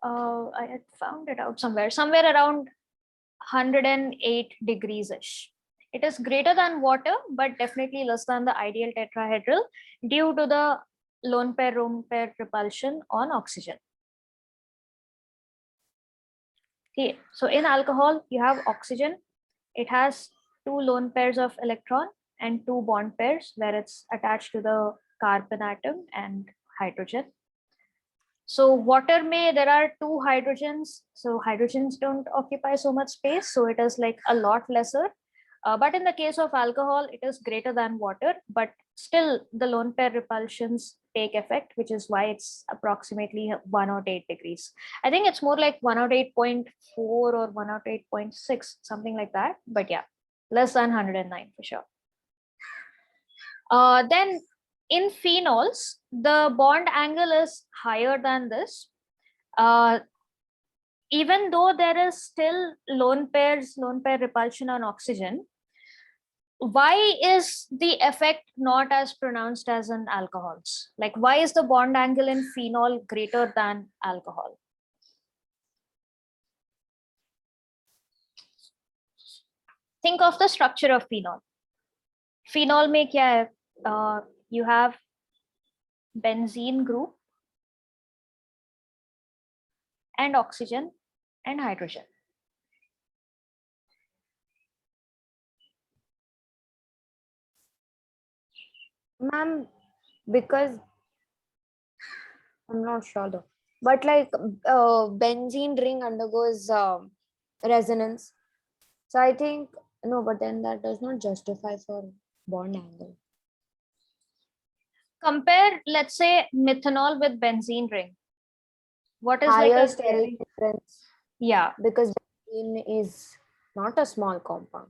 I had found it out somewhere around 108 degrees-ish. It is greater than water, but definitely less than the ideal tetrahedral due to the lone pair repulsion on oxygen. Okay, so in alcohol, you have oxygen. It has two lone pairs of electron and two bond pairs where it's attached to the carbon atom and hydrogen. So water there are two hydrogens. So hydrogens don't occupy so much space. So it is like a lot lesser. But in the case of alcohol, it is greater than water, but still the lone pair repulsions take effect, which is why it's approximately 108 degrees. I think it's more like 108.4 or 108.6, something like that. But yeah, less than 109 for sure. Then in phenols, the bond angle is higher than this. Even though there is still lone pair repulsion on oxygen, why is the effect not as pronounced as in alcohols? Like, why is the bond angle in phenol greater than alcohol? Think of the structure of phenol. Phenol mein kya hai? You have benzene group and oxygen and hydrogen. Ma'am, because I'm not sure though, but like benzene ring undergoes resonance, so I think no, but then that does not justify for bond angle. Compare, let's say, methanol with benzene ring. What is Higher like a steric difference? Yeah, because benzene is not a small compound.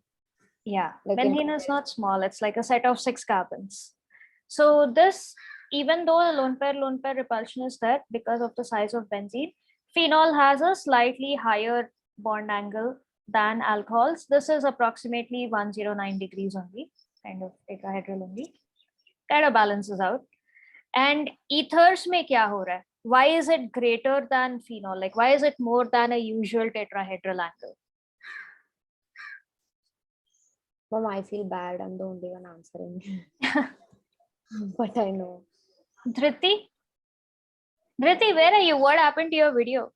yeah. Like in Benzene is not small. It's like a set of 6 carbons. So this, even though the lone pair repulsion is there because of the size of benzene, phenol has a slightly higher bond angle than alcohols. This is approximately 109 degrees only, kind of tetrahedral only. Kind of balances out. And ethers mein kya ho raha hai? Why is it greater than phenol? Like, why is it more than a usual tetrahedral angle? Mom, I feel bad. I'm the only one answering. But I know. Dhriti, where are you? What happened to your video?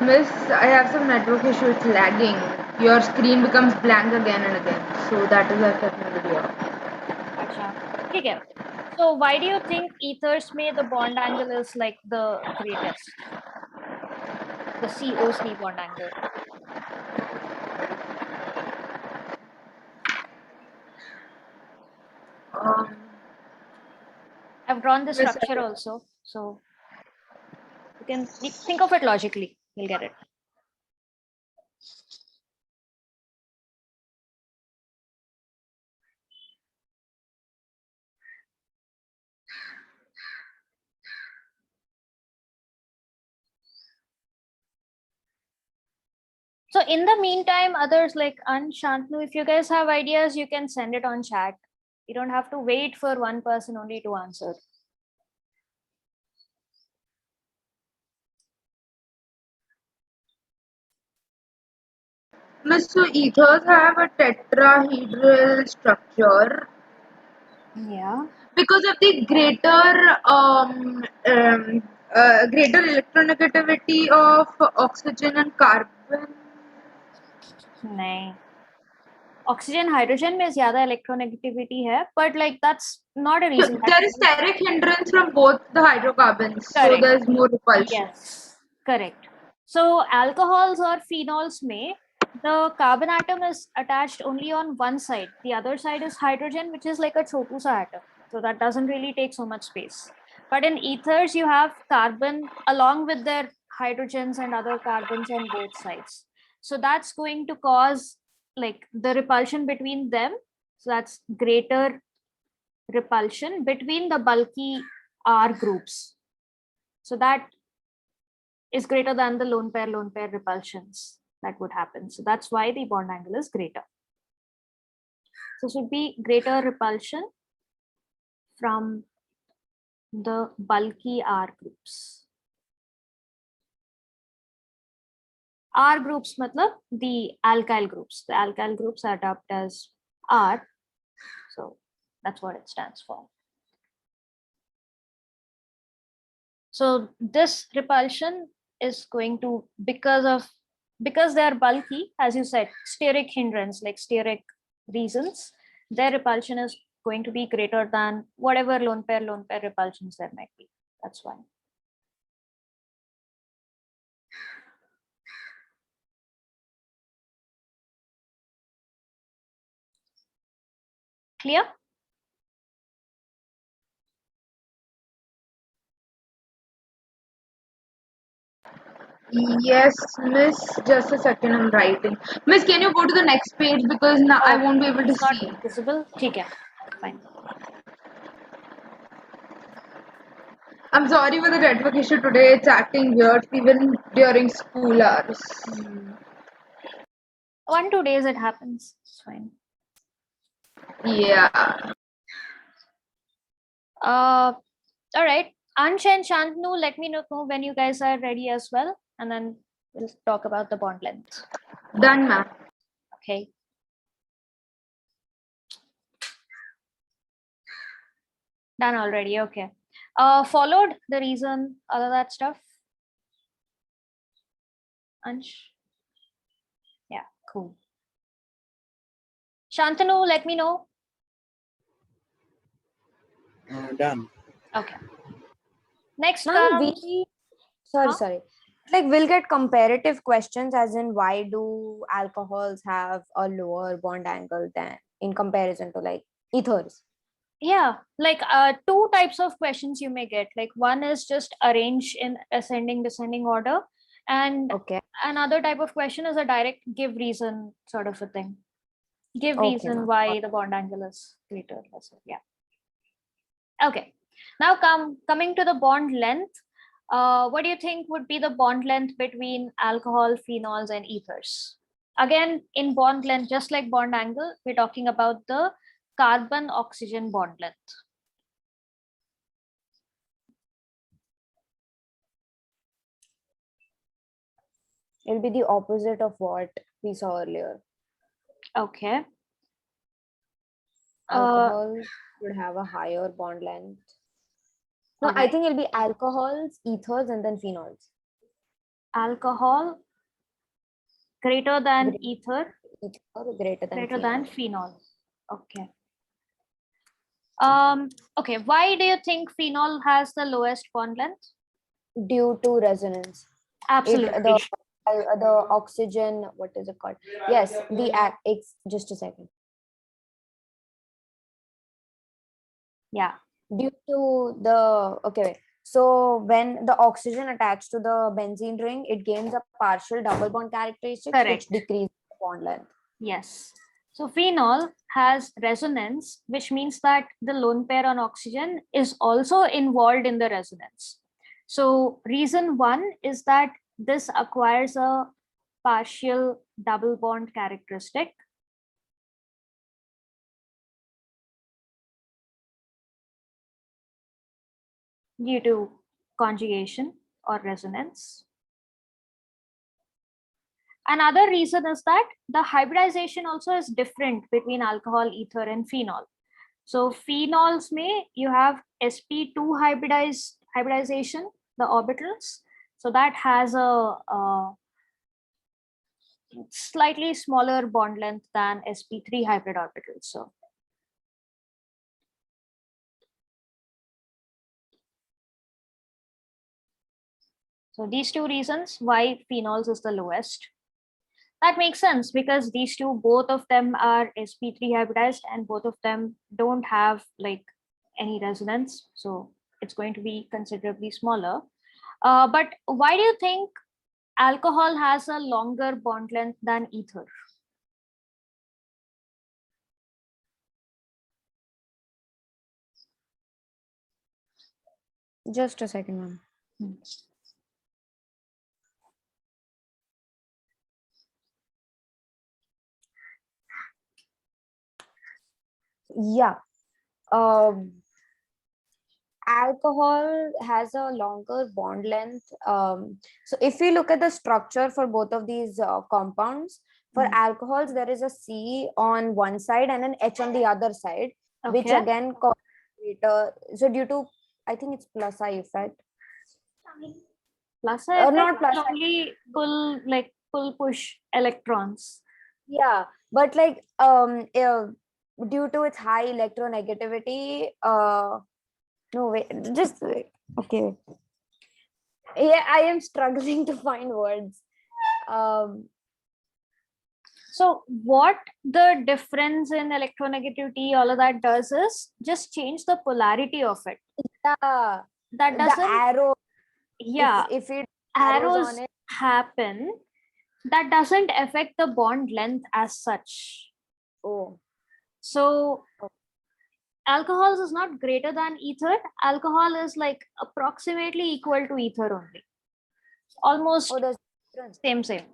Miss, I have some network issue. It's lagging. Your screen becomes blank again and again. So that is why kept my video off. अच्छा ठीक है. So why do you think ethers में the bond angle is like the greatest? The COC bond angle. Um, I've drawn the Miss, I structure also, so you can think of it logically. You'll get it. So in the meantime, others like Shantanu, if you guys have ideas, you can send it on chat. You don't have to wait for one person only to answer. Miss, so ethers have a tetrahedral structure Yeah. because of the greater electronegativity of oxygen and carbon. नहीं. Oxygen, hydrogen में ज़्यादा electronegativity है, but like that's not a So reason. there is steric hindrance from both the hydrocarbons, so Correct. there is more repulsion. Yes, correct. So alcohols or phenols may, the carbon atom is attached only on one side. The other side is hydrogen, which is like a chotu sa atom. So that doesn't really take so much space. But in ethers, you have carbon along with their hydrogens and other carbons on both sides. So that's going to cause like the repulsion between them. So that's greater repulsion between the bulky R groups. So that is greater than the lone pair repulsions that would happen. So that's why the bond angle is greater. So it should be greater repulsion from the bulky R groups. R groups matlab the alkyl groups. The alkyl groups are dubbed as R. So that's what it stands for. So this repulsion is going to, because they are bulky, as you said, steric hindrance, like steric reasons, their repulsion is going to be greater than whatever lone pair repulsions there might be. That's why. Clear? Yes, Miss. Just a second, I'm writing. Miss, can you go to the next page because now I won't be able to It's not see. visible. ठीक है. Fine. I'm sorry for the network issue today. It's acting weird even during school hours. 1-2 days it happens. It's fine. Yeah. All right. Ansh and Shantanu, let me know when you guys are ready as well, and then we'll talk about the bond length. Done, ma'am. Okay. Done already. Okay. Followed the reason, all of that stuff. Ansh. Yeah, cool. Shantanu, let me know. Done. Okay. Next, Ma'am, sorry, Huh? sorry. Like we'll get comparative questions as in why do alcohols have a lower bond angle than in comparison to like ethers? yeah, like 2 types of questions you may get. Like one is just arrange in ascending, descending order, and Okay. another type of question is a direct give reason sort of a thing. Give Okay, reason ma'am. why the bond angle is greater. Yeah. Okay. Now coming to the bond length. What do you think would be the bond length between alcohol, phenols, and ethers? Again, in bond length, just like bond angle, we're talking about the carbon-oxygen bond length. It'll be the opposite of what we saw earlier. Okay. Alcohol would have a higher bond length. No, I alright. think it'll be alcohols, ethers, and then phenols. alcohol greater than ether, Or greater than greater phenol. than phenol. Okay. Okay, why do you think phenol has the lowest bond length? Due to resonance. Absolutely. The oxygen, what is it called? Yes, just a second. Yeah. Due to the, okay, wait. So when the oxygen attached to the benzene ring, it gains a partial double bond characteristics, Correct. which decreases the bond length. Yes. So phenol has resonance, which means that the lone pair on oxygen is also involved in the resonance. So reason one is that this acquires a partial double bond characteristic. Due to conjugation or resonance. Another reason is that the hybridization also is different between alcohol, ether, and phenol. So phenols you have sp2 hybridization, the orbitals. So that has a slightly smaller bond length than sp3 hybrid orbitals. So these two reasons why phenols is the lowest. That makes sense because these two, both of them are sp3 hybridized and both of them don't have like any resonance. So it's going to be considerably smaller. But why do you think alcohol has a longer bond length than ether? Just a second, ma'am. Yeah. Alcohol has a longer bond length. So if we look at the structure for both of these compounds, for alcohols, there is a C on one side and an H on the other side, which Okay. again causes greater. So due to, I think it's plus I effect. Plus I effect Not plus I. only pull push electrons. Yeah, but like due to its high electronegativity, no wait, just wait. Okay. Yeah, I am struggling to find words. So what the difference in electronegativity, all of that does is just change the polarity of it. Yeah, That the doesn't, arrow. yeah, If it arrows on it, happen, that doesn't affect the bond length as such. oh, So alcohols is not greater than ether. Alcohol is like approximately equal to ether only. Almost there's difference. same.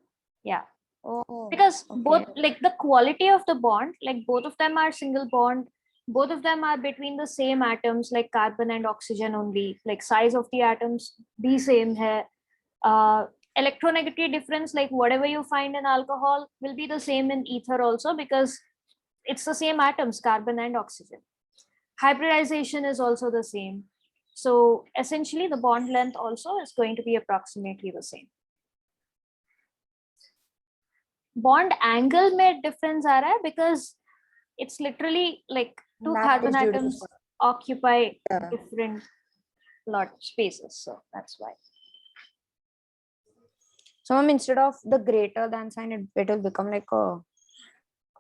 Yeah. Oh, Because okay. both like the quality of the bond, like both of them are single bond, both of them are between the same atoms, like carbon and oxygen only, like size of the atoms be same hai. Electronegativity difference, like whatever you find in alcohol will be the same in ether also, because it's the same atoms, carbon and oxygen. Hybridization is also the same. So essentially the bond length also is going to be approximately the same. Bond angle में difference आ रहा है because it's literally like two That carbon is due to atoms occupy Yeah. different lot spaces. So that's why. So instead of the greater than sign, it will become like a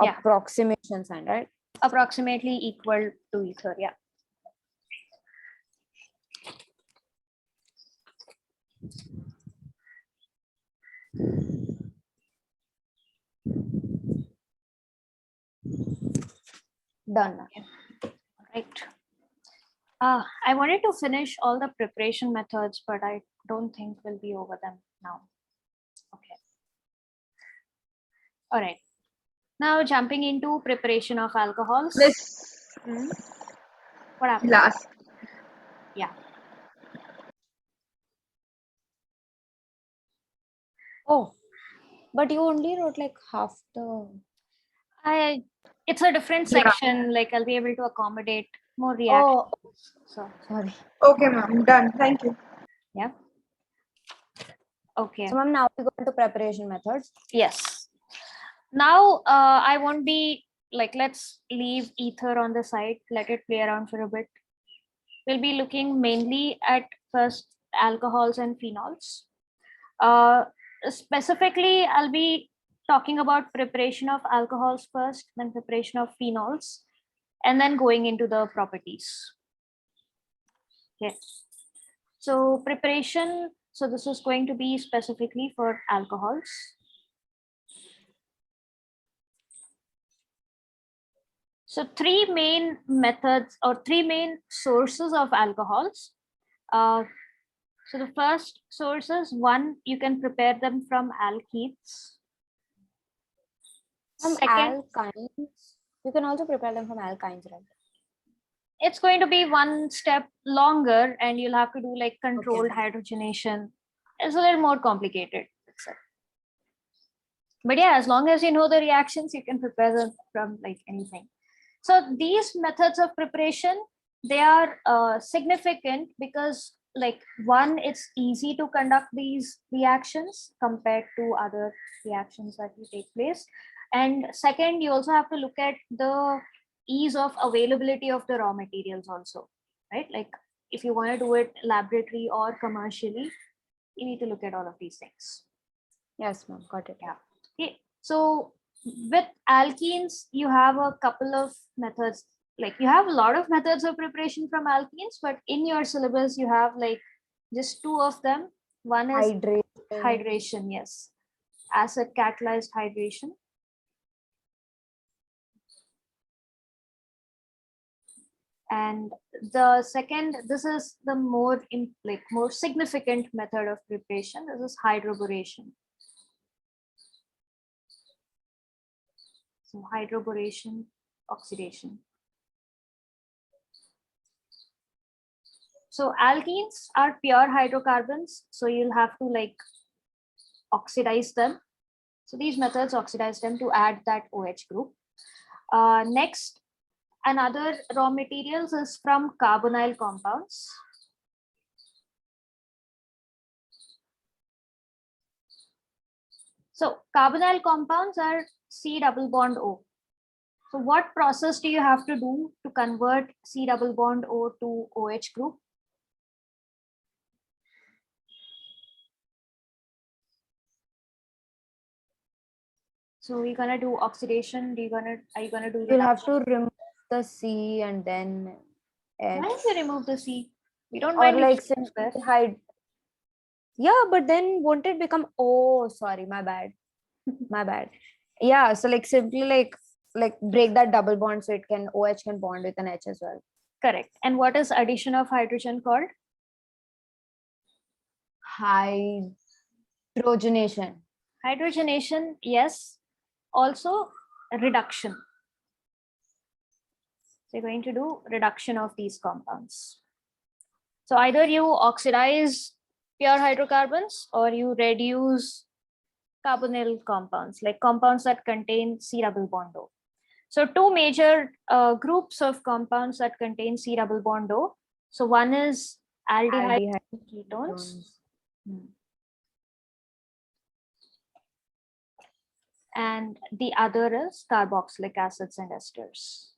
Yeah. approximation sign, right? Approximately equal to ether. Yeah. Done. Right. I wanted to finish all the preparation methods, but I don't think we'll be over them now. Okay. All right. Now jumping into preparation of alcohols. This What happened? last. Yeah. Oh, but you only wrote like half the. It's a different Yeah. section. Like I'll be able to accommodate more reactions. Oh, So sorry. Okay, ma'am. Done. Thank you. yeah. Okay. So ma'am, now we go into preparation methods. Yes. Now I won't be like, let's leave ether on the side, let it play around for a bit. We'll be looking mainly at first alcohols and phenols. Specifically, I'll be talking about preparation of alcohols first, then preparation of phenols, and then going into the properties. Okay. So preparation, so this is going to be specifically for alcohols. So three main methods or three main sources of alcohols. So the first sources, one, you can prepare them from alkenes. From Second, alkynes, you can also prepare them from alkynes, right? it's going to be one step longer and you'll have to do like controlled hydrogenation. It's a little more complicated. But yeah, as long as you know the reactions, you can prepare them from like anything. So these methods of preparation, they are significant because like one, it's easy to conduct these reactions compared to other reactions that will take place. And second, you also have to look at the ease of availability of the raw materials also, right? Like if you want to do it laboratory or commercially, you need to look at all of these things. Yes, ma'am, got it. Yeah. Okay. So with alkenes, you have a couple of methods. Like you have a lot of methods of preparation from alkenes, but in your syllabus, you have like just two of them. One is hydration, yes. Acid catalyzed hydration. And the second, this is the more significant method of preparation. This is hydroboration. So hydroboration, oxidation. So alkenes are pure hydrocarbons. So you'll have to like oxidize them. So these methods oxidize them to add that OH group. Next, another raw materials is from carbonyl compounds. So carbonyl compounds are C double bond O. So what process do you have to do to convert C double bond O to OH group? So you're gonna do oxidation. Are you gonna do? You'll have to remove the C and then H. Why don't you remove the C? We don't Or mind like if it's there. hide. Yeah, but then won't it become? Oh, sorry, my bad, my bad. Yeah, so like simply like break that double bond so it can OH can bond with an H as well. Correct. And what is addition of hydrogen called? Hydrogenation. Hydrogenation, yes. Also reduction. So you're going to do reduction of these compounds. So either you oxidize pure hydrocarbons or you reduce carbonyl compounds, like compounds that contain C double bond O. So two major groups of compounds that contain C double bond O. So one is aldehyde ketones. And the other is carboxylic acids and esters.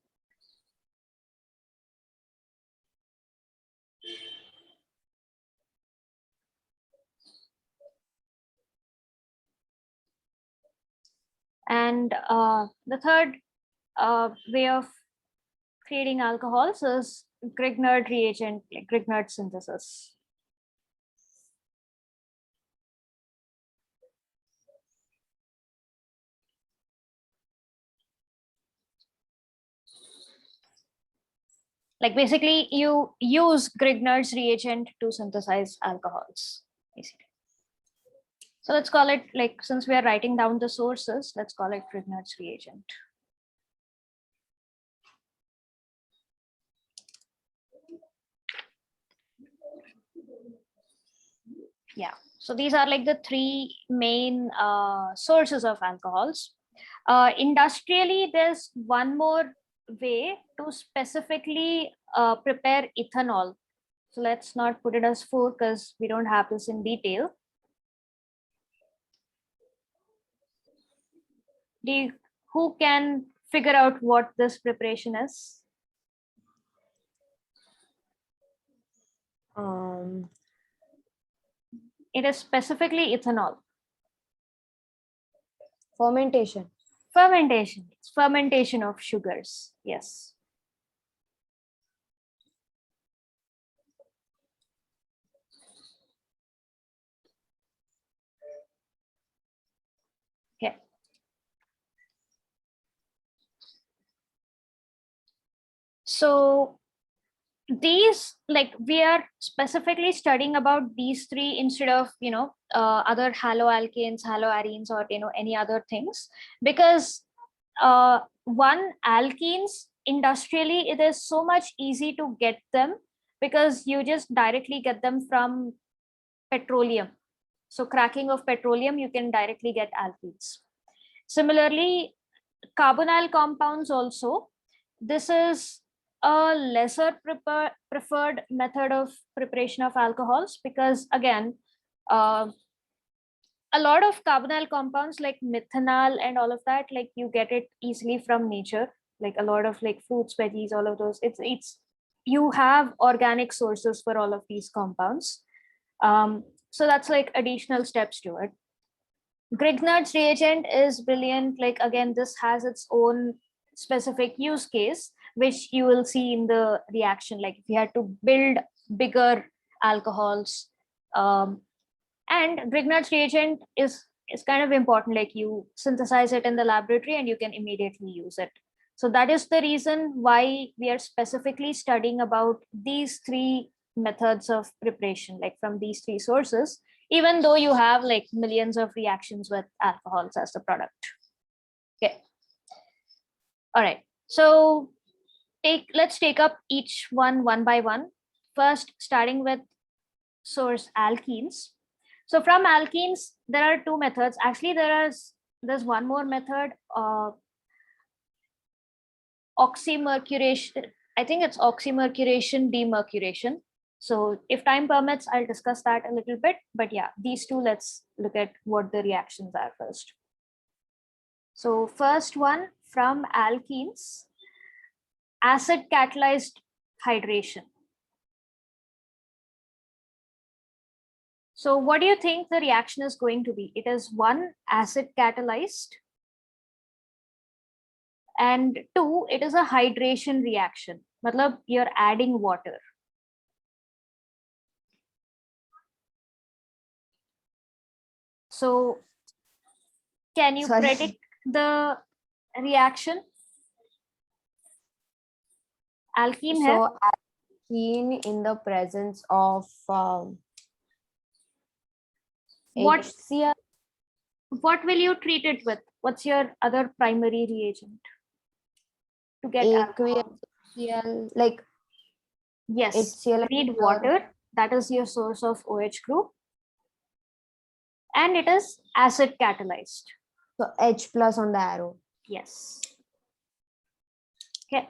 And the third way of creating alcohols is Grignard reagent, like Grignard synthesis. Like basically you use Grignard's reagent to synthesize alcohols, basically. So let's call it, like, since we are writing down the sources, let's call it Grignard's reagent. Yeah, so these are like the three main sources of alcohols. Industrially, there's one more way to specifically prepare ethanol. So let's not put it as 4 because we don't have this in detail. Who can figure out what this preparation is? It is specifically ethanol. Fermentation. Fermentation. It's fermentation of sugars. Yes. Okay. So these, like, we are specifically studying about these three instead of other haloalkanes, haloarenes, or any other things, because one, alkenes, industrially it is so much easy to get them because you just directly get them from petroleum. So cracking of petroleum, you can directly get alkenes. Similarly, carbonyl compounds also, this is a lesser preferred method of preparation of alcohols, because again, a lot of carbonyl compounds like methanol and all of that, like you get it easily from nature, like a lot of like fruits, veggies, all of those. It's you have organic sources for all of these compounds. So that's like additional steps to it. Grignard's reagent is brilliant. Like again, this has its own specific use case, which you will see in the reaction. Like if you had to build bigger alcohols, and Grignard's reagent is kind of important. Like you synthesize it in the laboratory and you can immediately use it. So that is the reason why we are specifically studying about these three methods of preparation, like from these three sources, even though you have like millions of reactions with alcohols as the product. Okay. All right. So let's take up each one by one. First, starting with source alkenes. So from alkenes, there are two methods. Actually, there's one more method, oxymercuration. I think it's oxymercuration, demercuration. So if time permits, I'll discuss that a little bit. But yeah, these two, let's look at what the reactions are first. So first one, from alkenes, acid catalyzed hydration. So what do you think the reaction is going to be? It is one, acid catalyzed, and two, it is a hydration reaction. Matlab, you're adding water. So can you Sorry. predict the reaction? Alkene hai. So alkene in the presence of What HCl. What will you treat it with? What's your other primary reagent to get aqueous alcohol? HCl, like Yes, HCl you need and water. That is your source of OH group. And it is acid catalyzed. so H plus on the arrow. Yes. Okay.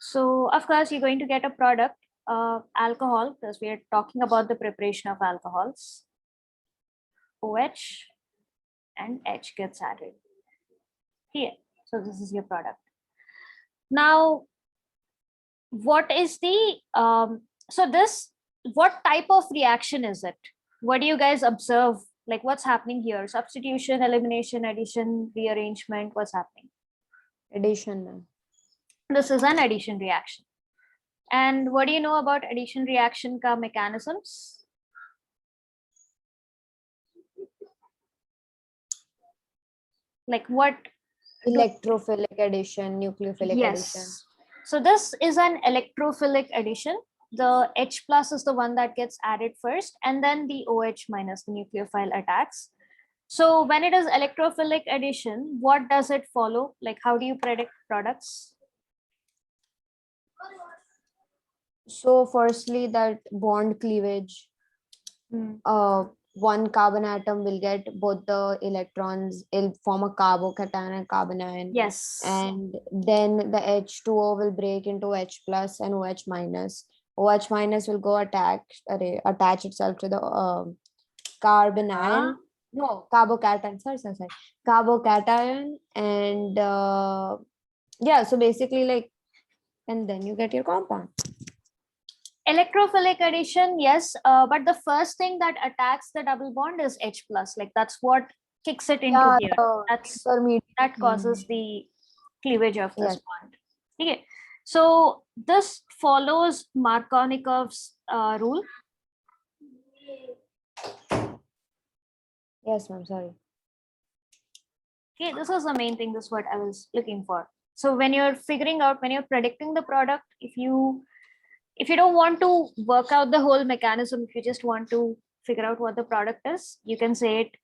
So of course, you're going to get a product, alcohol, because we are talking about the preparation of alcohols. OH and H gets added here. So this is your product. Now, what is the, what type of reaction is it? What do you guys observe? Like what's happening here? Substitution, elimination, addition, rearrangement, what's happening? Addition. This is an addition reaction. And what do you know about addition reaction ka mechanisms? Like what? Electrophilic addition, nucleophilic addition. Yes. So this is an electrophilic addition. The H plus is the one that gets added first, and then the OH minus, the nucleophile attacks. So when it is electrophilic addition, what does it follow? Like how do you predict products? So firstly, that bond cleavage. One carbon atom will get both the electrons, it'll form a carbocation and carbanion. Yes. And then the H2O will break into H plus and OH minus. OH minus will go attach itself to the carbanion. No, carbocation. Sorry. Carbocation and yeah. So basically, like, and then you get your compound. Electrophilic addition, yes, but the first thing that attacks the double bond is H plus. Like that's what kicks it into Yeah, gear. That's intermediate. that causes the cleavage of this Yes. bond. Okay, so this follows Markovnikov's rule. Yes, ma'am. Sorry. Okay, this is the main thing. This is what I was looking for. So when you're figuring out, when you're predicting the product, if you don't want to work out the whole mechanism, if you just want to figure out what the product is, you can say it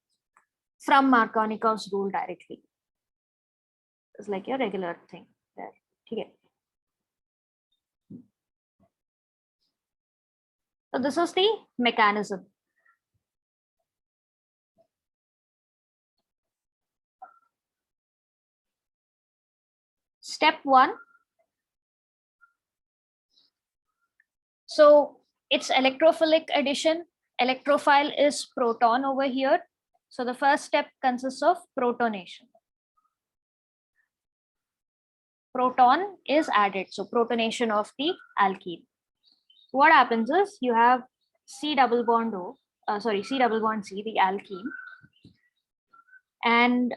from Markovnikov's rule directly. It's like your regular thing there. Okay. So this is the mechanism. Step 1. So it's electrophilic addition. Electrophile is proton over here. So the first step consists of protonation. Proton is added. So protonation of the alkene. What happens is you have C double bond O, C double bond C, the alkene. And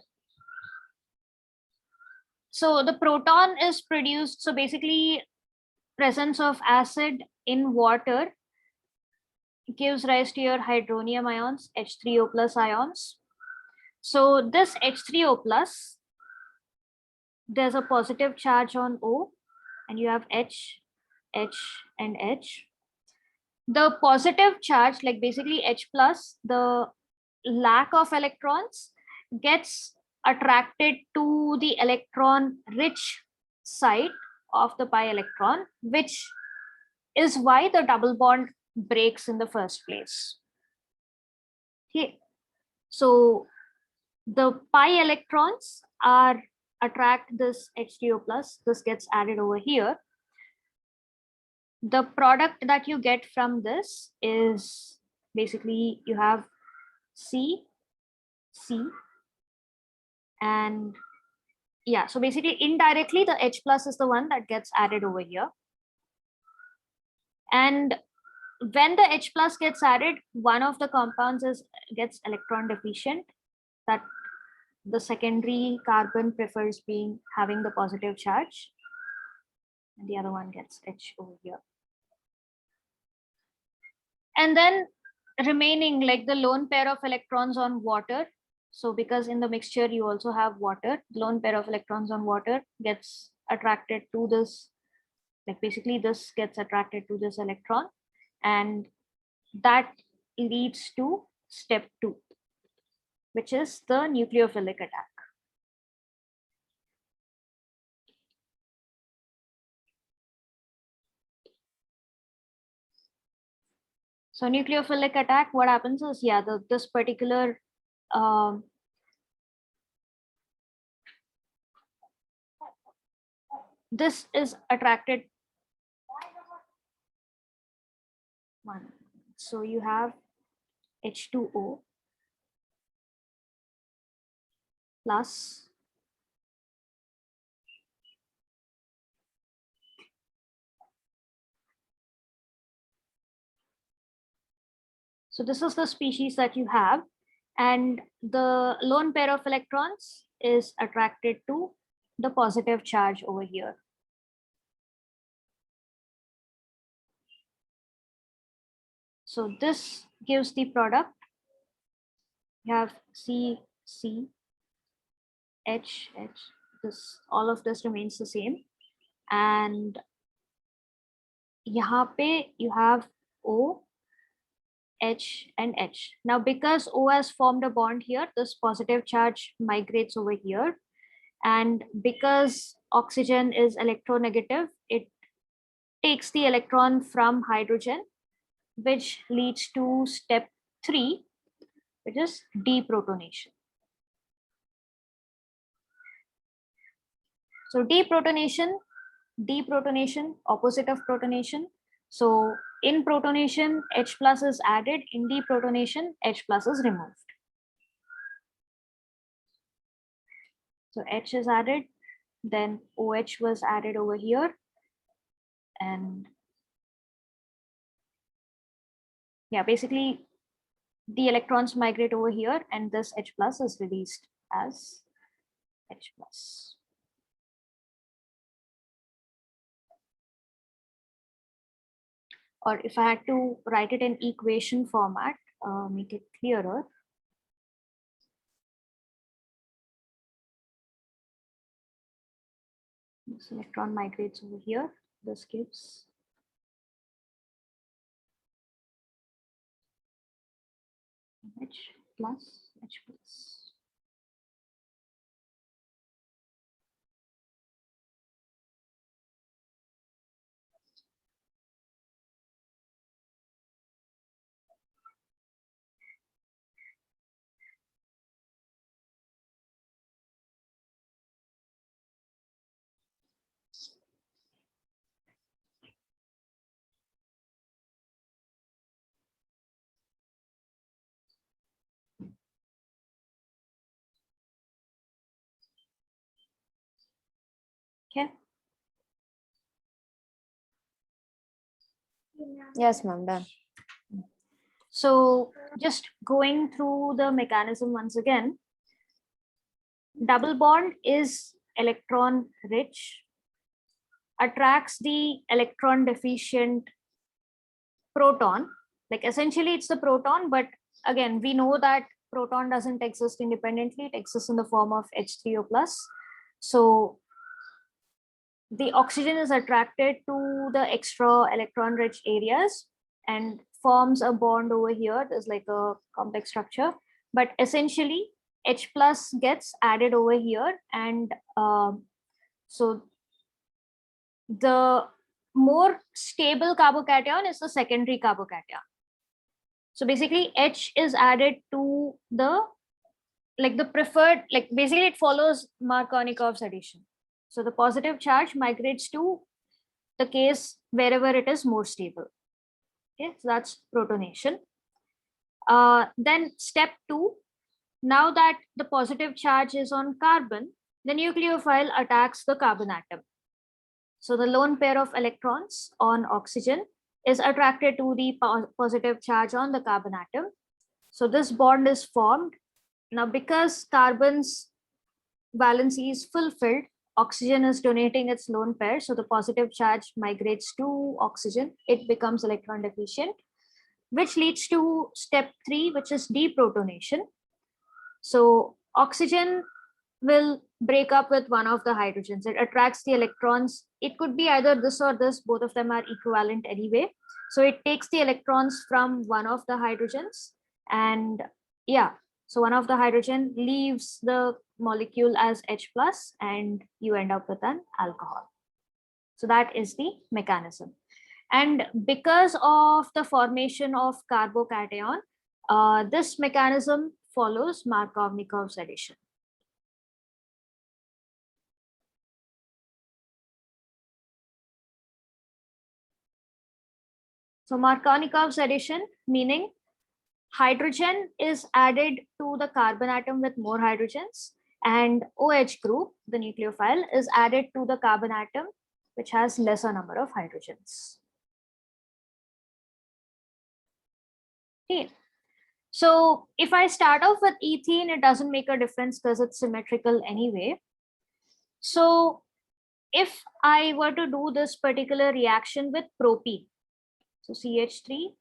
so the proton is produced. So basically presence of acid in water gives rise to your hydronium ions, H3O plus ions. So this H3O plus, there's a positive charge on O and you have H, and H. The positive charge, like basically H plus, the lack of electrons gets attracted to the electron rich side of the pi electron, which is why the double bond breaks in the first place. Okay, so the pi electrons attract this H3O plus, this gets added over here. The product that you get from this is basically you have C, and yeah, so basically indirectly the H plus is the one that gets added over here. And when the H plus gets added, one of the compounds gets electron deficient, that the secondary carbon prefers having the positive charge, and the other one gets H over here. And then remaining, like the lone pair of electrons on water. So because in the mixture you also have water, the lone pair of electrons on water gets attracted to this, like basically this gets attracted to this electron, and that leads to step 2, which is the nucleophilic attack. So nucleophilic attack, what happens is, yeah, this particular this is attracted one. So you have H2O plus so this is the species that you have, and the lone pair of electrons is attracted to the positive charge over here. So this gives the product. You have C, H, this, all of this remains the same. And यहाँ पे you have O, H, and H. Now, because O has formed a bond here, this positive charge migrates over here. And because oxygen is electronegative, it takes the electron from hydrogen, which leads to step 3, which is deprotonation. So deprotonation, opposite of protonation. So in protonation, H plus is added. In deprotonation, H plus is removed. So H is added, then OH was added over here, and yeah, basically the electrons migrate over here and this H plus is released as H plus. Or if I had to write it in equation format, make it clearer. This electron migrates over here. This gives H plus H plus. Okay. Yes, ma'am, done. So just going through the mechanism once again, double bond is electron rich, attracts the electron deficient proton. Like essentially it's the proton, but again, we know that proton doesn't exist independently. It exists in the form of H3O plus. So the oxygen is attracted to the extra electron rich areas and forms a bond over here. There's like a complex structure, but essentially H plus gets added over here. And so the more stable carbocation is the secondary carbocation. So basically H is added to the, like the preferred, like basically it follows Markovnikov's addition. So the positive charge migrates to the case wherever it is more stable. Okay, so that's protonation. Then step 2, now that the positive charge is on carbon, the nucleophile attacks the carbon atom. So the lone pair of electrons on oxygen is attracted to the positive charge on the carbon atom. So this bond is formed. Now, because carbon's valency is fulfilled, oxygen is donating its lone pair. So the positive charge migrates to oxygen. It becomes electron deficient, which leads to step 3, which is deprotonation. So oxygen will break up with one of the hydrogens. It attracts the electrons. It could be either this or this. Both of them are equivalent anyway. So it takes the electrons from one of the hydrogens, and yeah, so one of the hydrogen leaves the molecule as H plus and you end up with an alcohol. So that is the mechanism. And because of the formation of carbocation, this mechanism follows Markovnikov's addition. So Markovnikov's addition, meaning hydrogen is added to the carbon atom with more hydrogens, and OH group, the nucleophile, is added to the carbon atom, which has lesser number of hydrogens. Okay. So if I start off with ethene, it doesn't make a difference because it's symmetrical anyway. So if I were to do this particular reaction with propene, so CH3,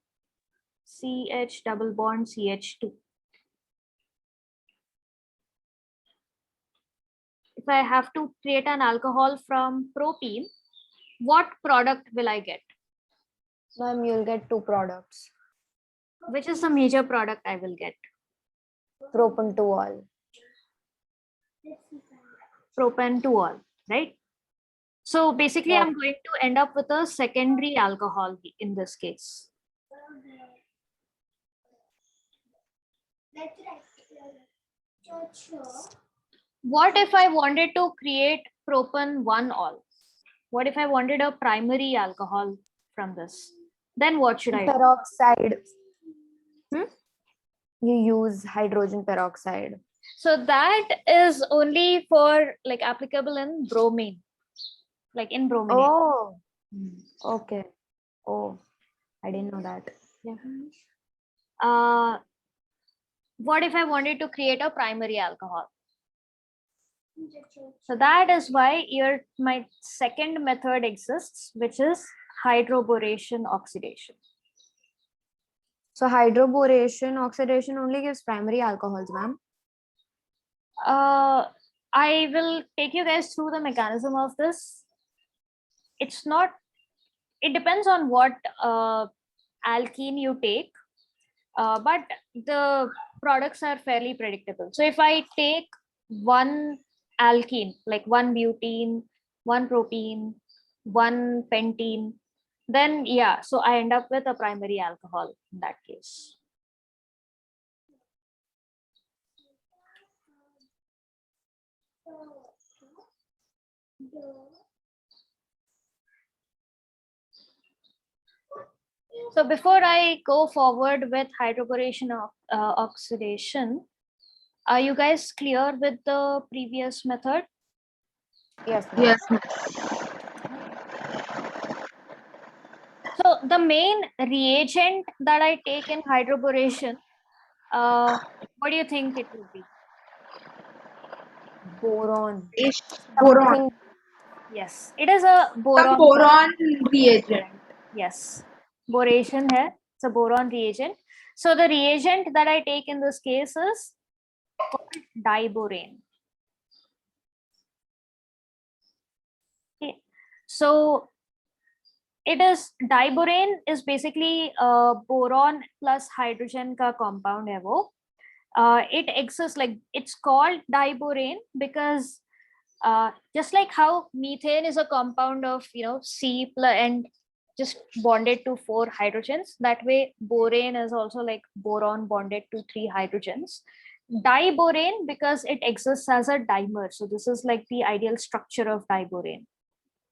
CH double bond CH2. If I have to create an alcohol from propene, what product will I get? Ma'am, you'll get 2 products. Which is the major product I will get? Propan-2-ol. Propan-2-ol, right? So basically, Yeah. I'm going to end up with a secondary alcohol in this case. What if I wanted to create propan-1-ol? What if I wanted a primary alcohol from this? Then what should I do? Peroxide. You use hydrogen peroxide. So that is only for like applicable in bromine, like in brominate. Oh, Mm. okay. Oh, I didn't know that. Yeah. What if I wanted to create a primary alcohol? So that is why my second method exists, which is hydroboration oxidation. So hydroboration oxidation only gives primary alcohols, ma'am. I will take you guys through the mechanism of this. It's not, it depends on what alkene you take, but the products are fairly predictable. So if I take one alkene, like one butene, one propene, one pentene, then yeah, so I end up with a primary alcohol in that case. So before I go forward with hydroboration oxidation, are you guys clear with the previous method? Yes, ma'am. Yes. So the main reagent that I take in hydroboration, what do you think it would be? Boron. Boron. Something. Yes, it is a Some boron. boron reagent. Yes, boration hai. It's a boron reagent. So the reagent that I take in this case is called diborane. Okay. So it is diborane is basically boron plus hydrogen ka compound hai wo. It exists like it's called diborane because just like how methane is a compound of C plus and just bonded to 4 hydrogens, that way borane is also like boron bonded to 3 hydrogens. Diborane because it exists as a dimer, so this is like the ideal structure of diborane.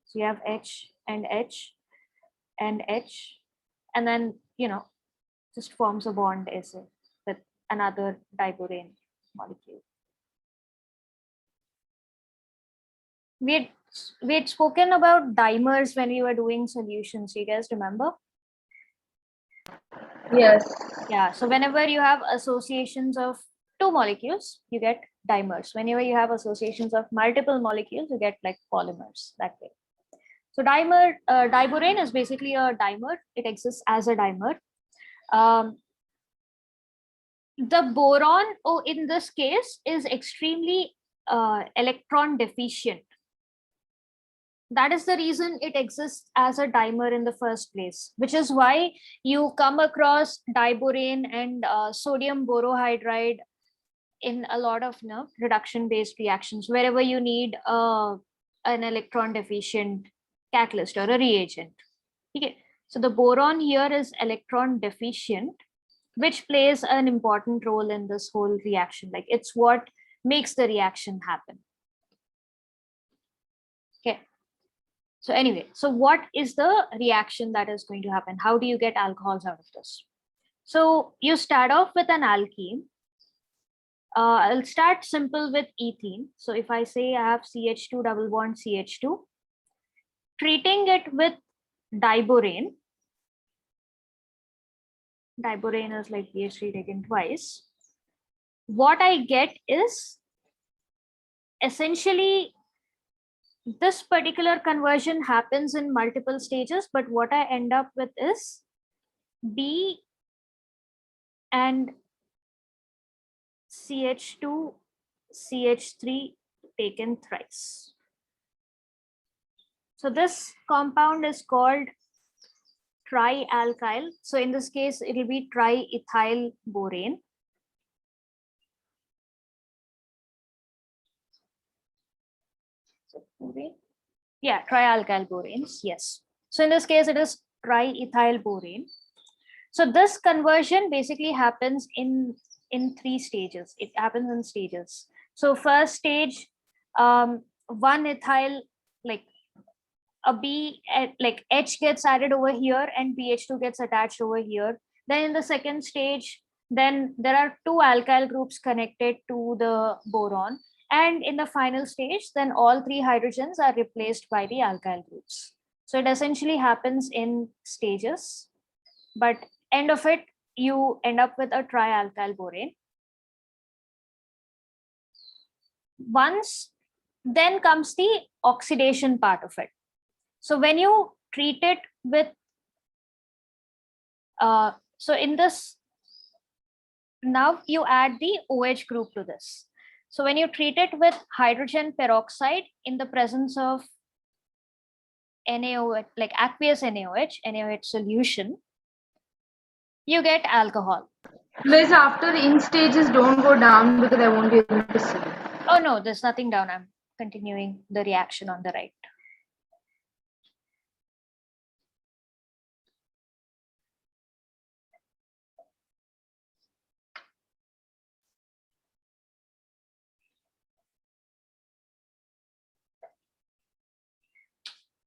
So you have H and H and H, and then just forms a bond acid with another diborane molecule. We had spoken about dimers when we were doing solutions. You guys remember? Yes. Yeah. So whenever you have associations of 2 molecules, you get dimers. Whenever you have associations of multiple molecules, you get like polymers that way. So diborane is basically a dimer. It exists as a dimer. The boron, in this case, is extremely electron deficient. That is the reason it exists as a dimer in the first place, which is why you come across diborane and sodium borohydride in a lot of reduction based reactions wherever you need an electron deficient catalyst or a reagent. Okay. So the boron here is electron deficient, which plays an important role in this whole reaction. Like it's what makes the reaction happen. Okay. So anyway, so what is the reaction that is going to happen? How do you get alcohols out of this? So you start off with an alkene. I'll start simple with ethene. So if I say I have CH2 double bond CH2, treating it with diborane. Diborane is like BH3 taken twice. What I get is essentially this particular conversion happens in multiple stages, but what I end up with is B and CH2, CH3 taken thrice. So this compound is called trialkyl. So in this case, it will be triethyl borane. Yeah, trialkyl boranes, yes. So in this case, it is triethyl borane. So this conversion basically happens in 3 stages. It happens in stages. So first stage, one ethyl, like a B, like H gets added over here and BH2 gets attached over here. Then in the second stage, Then there are two alkyl groups connected to the boron. And in the final stage, then all three hydrogens are replaced by the alkyl groups. So it essentially happens in stages, but end of it, you end up with a trialkyl borane. Once, then comes the oxidation part of it. So when you treat it with, so in this, now you add the OH group to this. So when you treat it with hydrogen peroxide in the presence of NaOH, like aqueous NaOH solution, you get alcohol. Miss, after in stages, don't go down because I won't be able to see. Oh no, there's nothing down. I'm continuing the reaction on the right.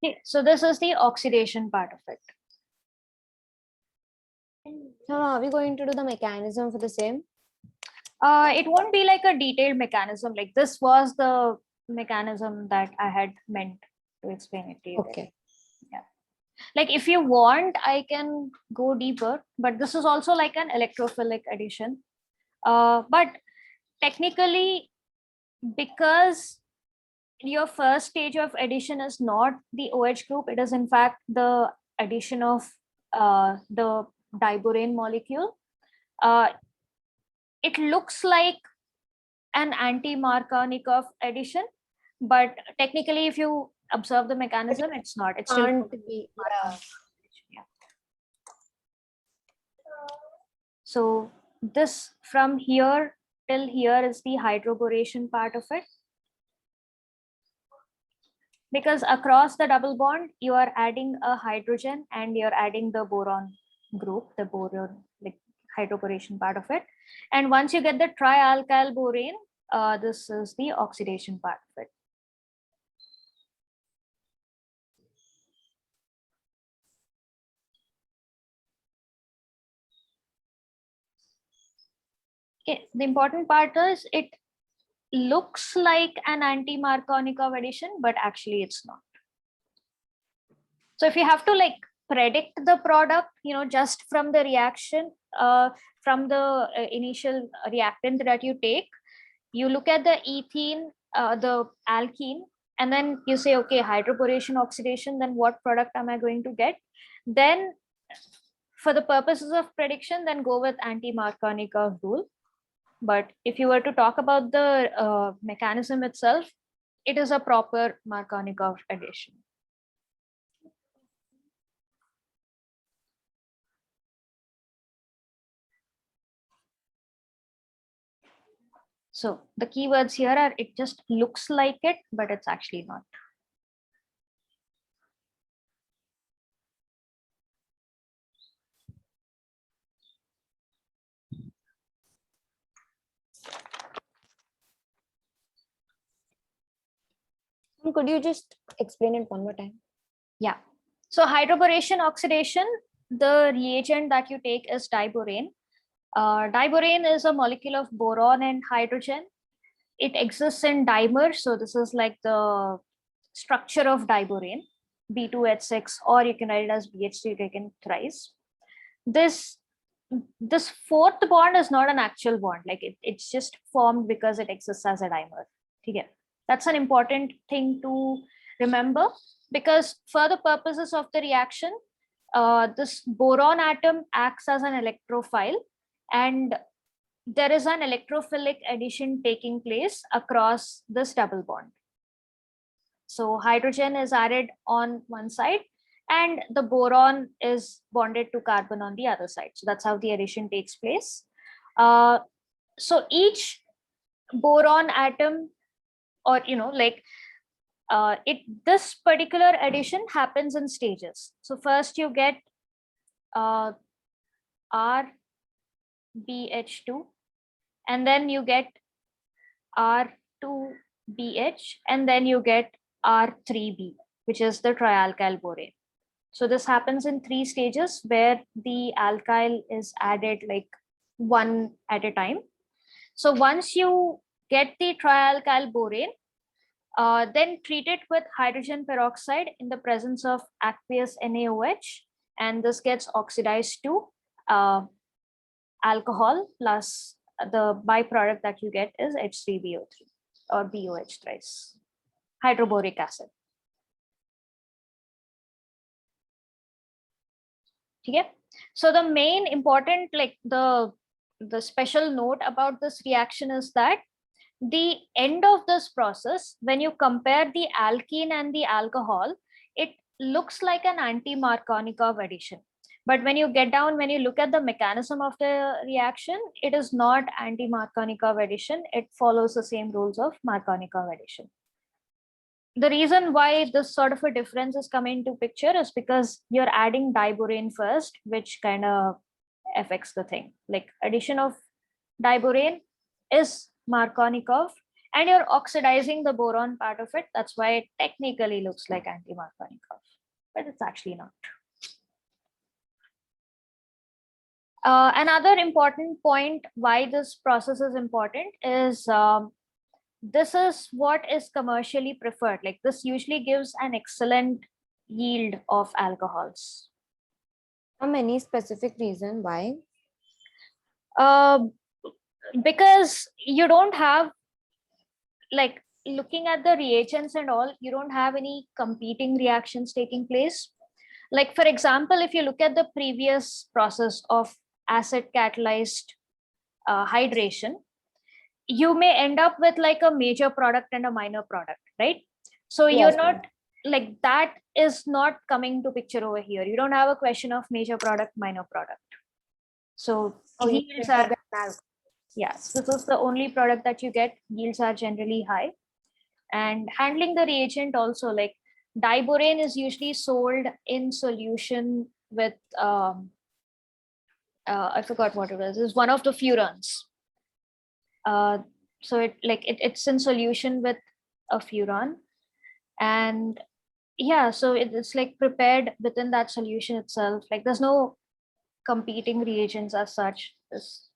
Okay, so this is the oxidation part of it. So are we going to do the mechanism for the same? It won't be like a detailed mechanism. Like this was the mechanism that I had meant to explain it to you. Okay. Like if you want, I can go deeper, but this is also like an electrophilic addition. But technically, because your first stage of addition is not the OH group, it is in fact the addition of the diborane molecule. It looks like an anti-Markovnikov addition, but technically, if you observe the mechanism, it's not. It's still Can't be. Yeah. yeah. So this from here till here is the hydroboration part of it. Because across the double bond, you are adding a hydrogen and you're adding the boron group, the boron, like hydroboration part of it. And once you get the trialkyl borane, this is the oxidation part of it. Okay, the important part is it looks like an anti-Markovnikov addition, but actually it's not. So if you have to like predict the product, just from the reaction, from the initial reactant that you take, you look at the ethene, the alkene, and then you say, okay, hydroboration oxidation, then what product am I going to get? Then for the purposes of prediction, then go with anti-Markovnikov rule. But if you were to talk about the mechanism itself, it is a proper Markovnikov addition. So the keywords here are, it just looks like it, but it's actually not. Could you just explain it one more time? Yeah. So hydroboration oxidation, the reagent that you take is diborane. Diborane is a molecule of boron and hydrogen. It exists in dimers. So this is like the structure of diborane, B2H6, or you can write it as BH3 taken thrice. This fourth bond is not an actual bond. Like it's just formed because it exists as a dimer. Okay. That's an important thing to remember, because for the purposes of the reaction, this boron atom acts as an electrophile, and there is an electrophilic addition taking place across this double bond. So hydrogen is added on one side and the boron is bonded to carbon on the other side. So that's how the addition takes place. So each boron atom, or this particular addition happens in stages. So first you get RBH2, and then you get R2BH, and then you get R3B, which is the trialkyl borane. So this happens in 3 stages where the alkyl is added like one at a time. So once you get the trialkyl borane, then treat it with hydrogen peroxide in the presence of aqueous NaOH, and this gets oxidized to alcohol, plus the byproduct that you get is H3BO3 or BOH thrice, hydroboric acid. Okay. So the main important, like the special note about this reaction is that the end of this process, when you compare the alkene and the alcohol, it looks like an anti-Markovnikov addition. But when you get down, when you look at the mechanism of the reaction, it is not anti-Markovnikov addition. It follows the same rules of Markovnikov addition. The reason why this sort of a difference is coming into picture is because you're adding diborane first, which kind of affects the thing. Like addition of diborane is Markovnikov, and you're oxidizing the boron part of it. That's why it technically looks like anti-Markovnikov, but it's actually not. Another important point why this process is important is this is what is commercially preferred. Like this usually gives an excellent yield of alcohols. Any specific reason why? Because you don't have, like looking at the reagents and all, you don't have any competing reactions taking place. Like for example, if you look at the previous process of acid catalyzed hydration, you may end up with like a major product and a minor product, right? So Yes, you're not like that is not coming to picture over here. You don't have a question of major product, minor product. So yields are, yes, this is the only product that you get. Yields are generally high. And handling the reagent also, like diborane is usually sold in solution with I forgot what it is. It's one of the furans. So it's in solution with a furan, and yeah, so it's like prepared within that solution itself. Like there's no competing reagents as such. This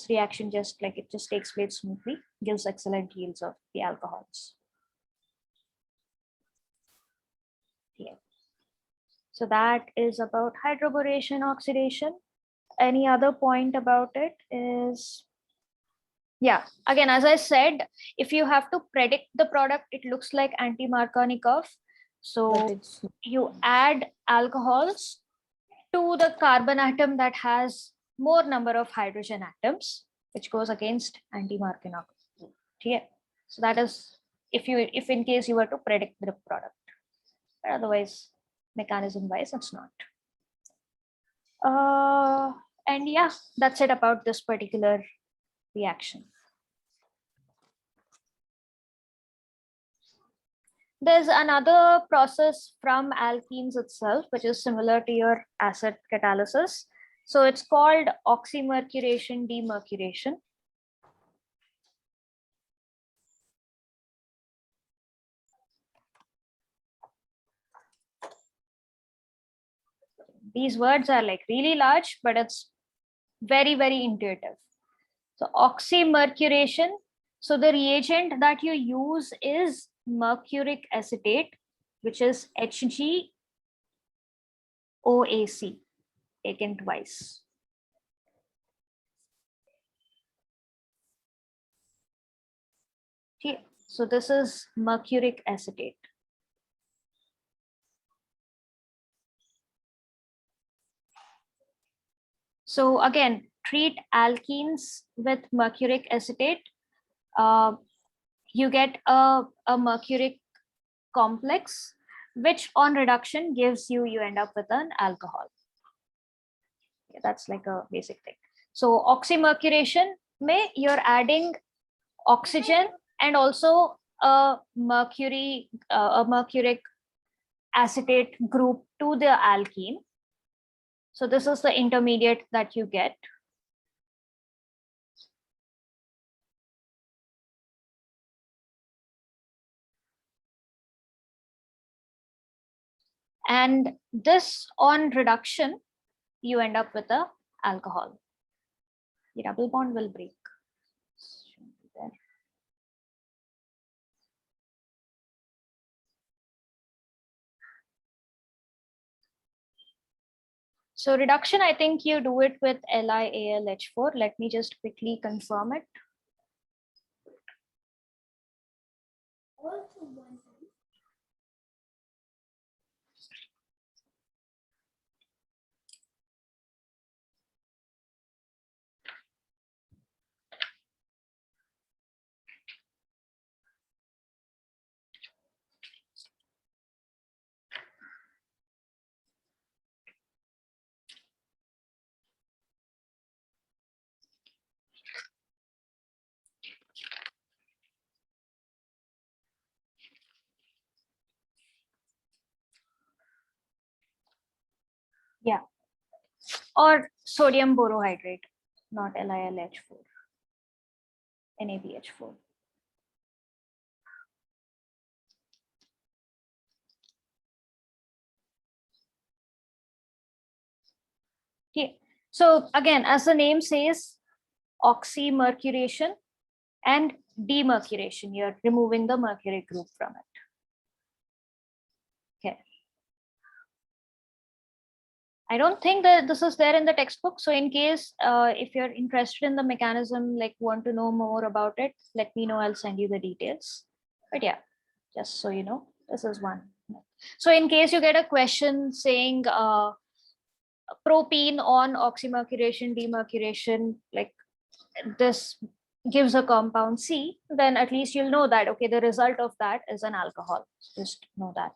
reaction just like it just takes place smoothly, gives excellent yields of the alcohols. Yeah. So that is about hydroboration oxidation. Any other point about it is, yeah, again, as I said, if you have to predict the product, it looks like anti-Markovnikov. So you add alcohols to the carbon atom that has more number of hydrogen atoms, which goes against anti-Markovnikov. Yeah. So that is if in case you were to predict the product. But otherwise, mechanism wise, it's not. And yeah, that's it about this particular reaction. There's another process from alkenes itself, which is similar to your acid catalysis. So it's called oxymercuration demercuration. These words are like really large, but it's very, very intuitive. So oxymercuration. So the reagent that you use is mercuric acetate, which is HgOAc, taken twice. Okay, so this is mercuric acetate. So again, treat alkenes with mercuric acetate. You get a mercuric complex, which on reduction gives you end up with an alcohol. Okay, that's like a basic thing. So oxymercuration, you're adding oxygen and also a mercuric acetate group to the alkene. So this is the intermediate that you get. And this on reduction, you end up with a alcohol. The double bond will break. Shouldn't be there. So reduction, I think you do it with LiAlH4. Let me just quickly confirm it. Yeah. Or sodium borohydrate, not LiLH4, NaBH4. Okay. So again, as the name says, oxymercuration and demercuration. You're removing the mercury group from it. Okay. I don't think that this is there in the textbook. So in case if you're interested in the mechanism, like want to know more about it, let me know. I'll send you the details. But yeah, just so you know, this is one. So in case you get a question saying propene on oxymercuration, demercuration, like this gives a compound C, then at least you'll know that, okay, the result of that is an alcohol. Just know that.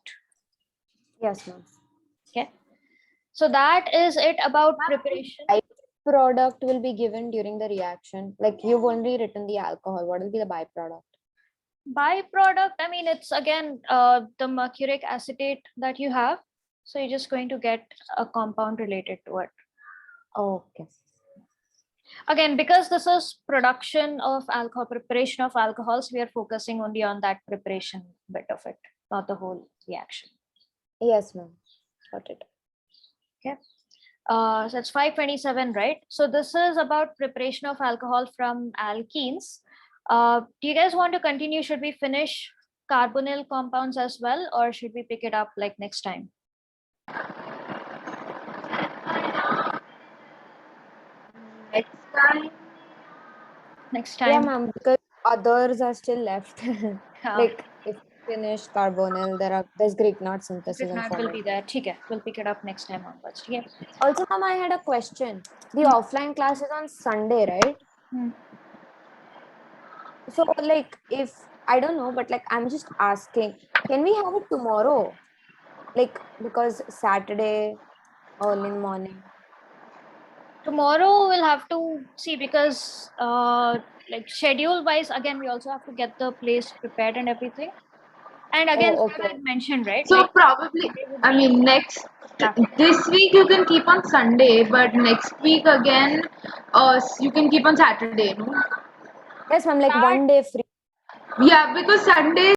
Yes, ma'am. Okay. So that is it about preparation. Product will be given during the reaction. Like you've only written the alcohol. What will be the byproduct? Byproduct, I mean, it's again the mercuric acetate that you have. So you're just going to get a compound related to it. Okay. Again, because this is production of alcohol, preparation of alcohols, we are focusing only on that preparation bit of it, not the whole reaction. Yes, ma'am. Got it. Okay. So it's 527, right? So this is about preparation of alcohol from alkenes. Do you guys want to continue? Should we finish carbonyl compounds as well, or should we pick it up like next time? Next time. Next Yeah, time. ma'am, because others are still left. Yeah. Like if you finish carbonyl, there's Grignard synthesis and Grignard will be following. there. Okay, we'll pick it up next time onwards. Okay. Also, ma'am, I had a question. The offline class is on Sunday, right? Hmm. So, like, if I don't know, but like, I'm just asking, can we have it tomorrow? Like, because Saturday, early in the morning. Tomorrow we'll have to see, because like schedule wise, again, we also have to get the place prepared and everything. And again, Oh, Sam okay. had mentioned, right? So Like probably, Monday would I be mean, next after. this week you can keep on Sunday, but next week again, you can keep on Saturday. No? Yes, ma'am, like Start one day free. Yeah, because Sunday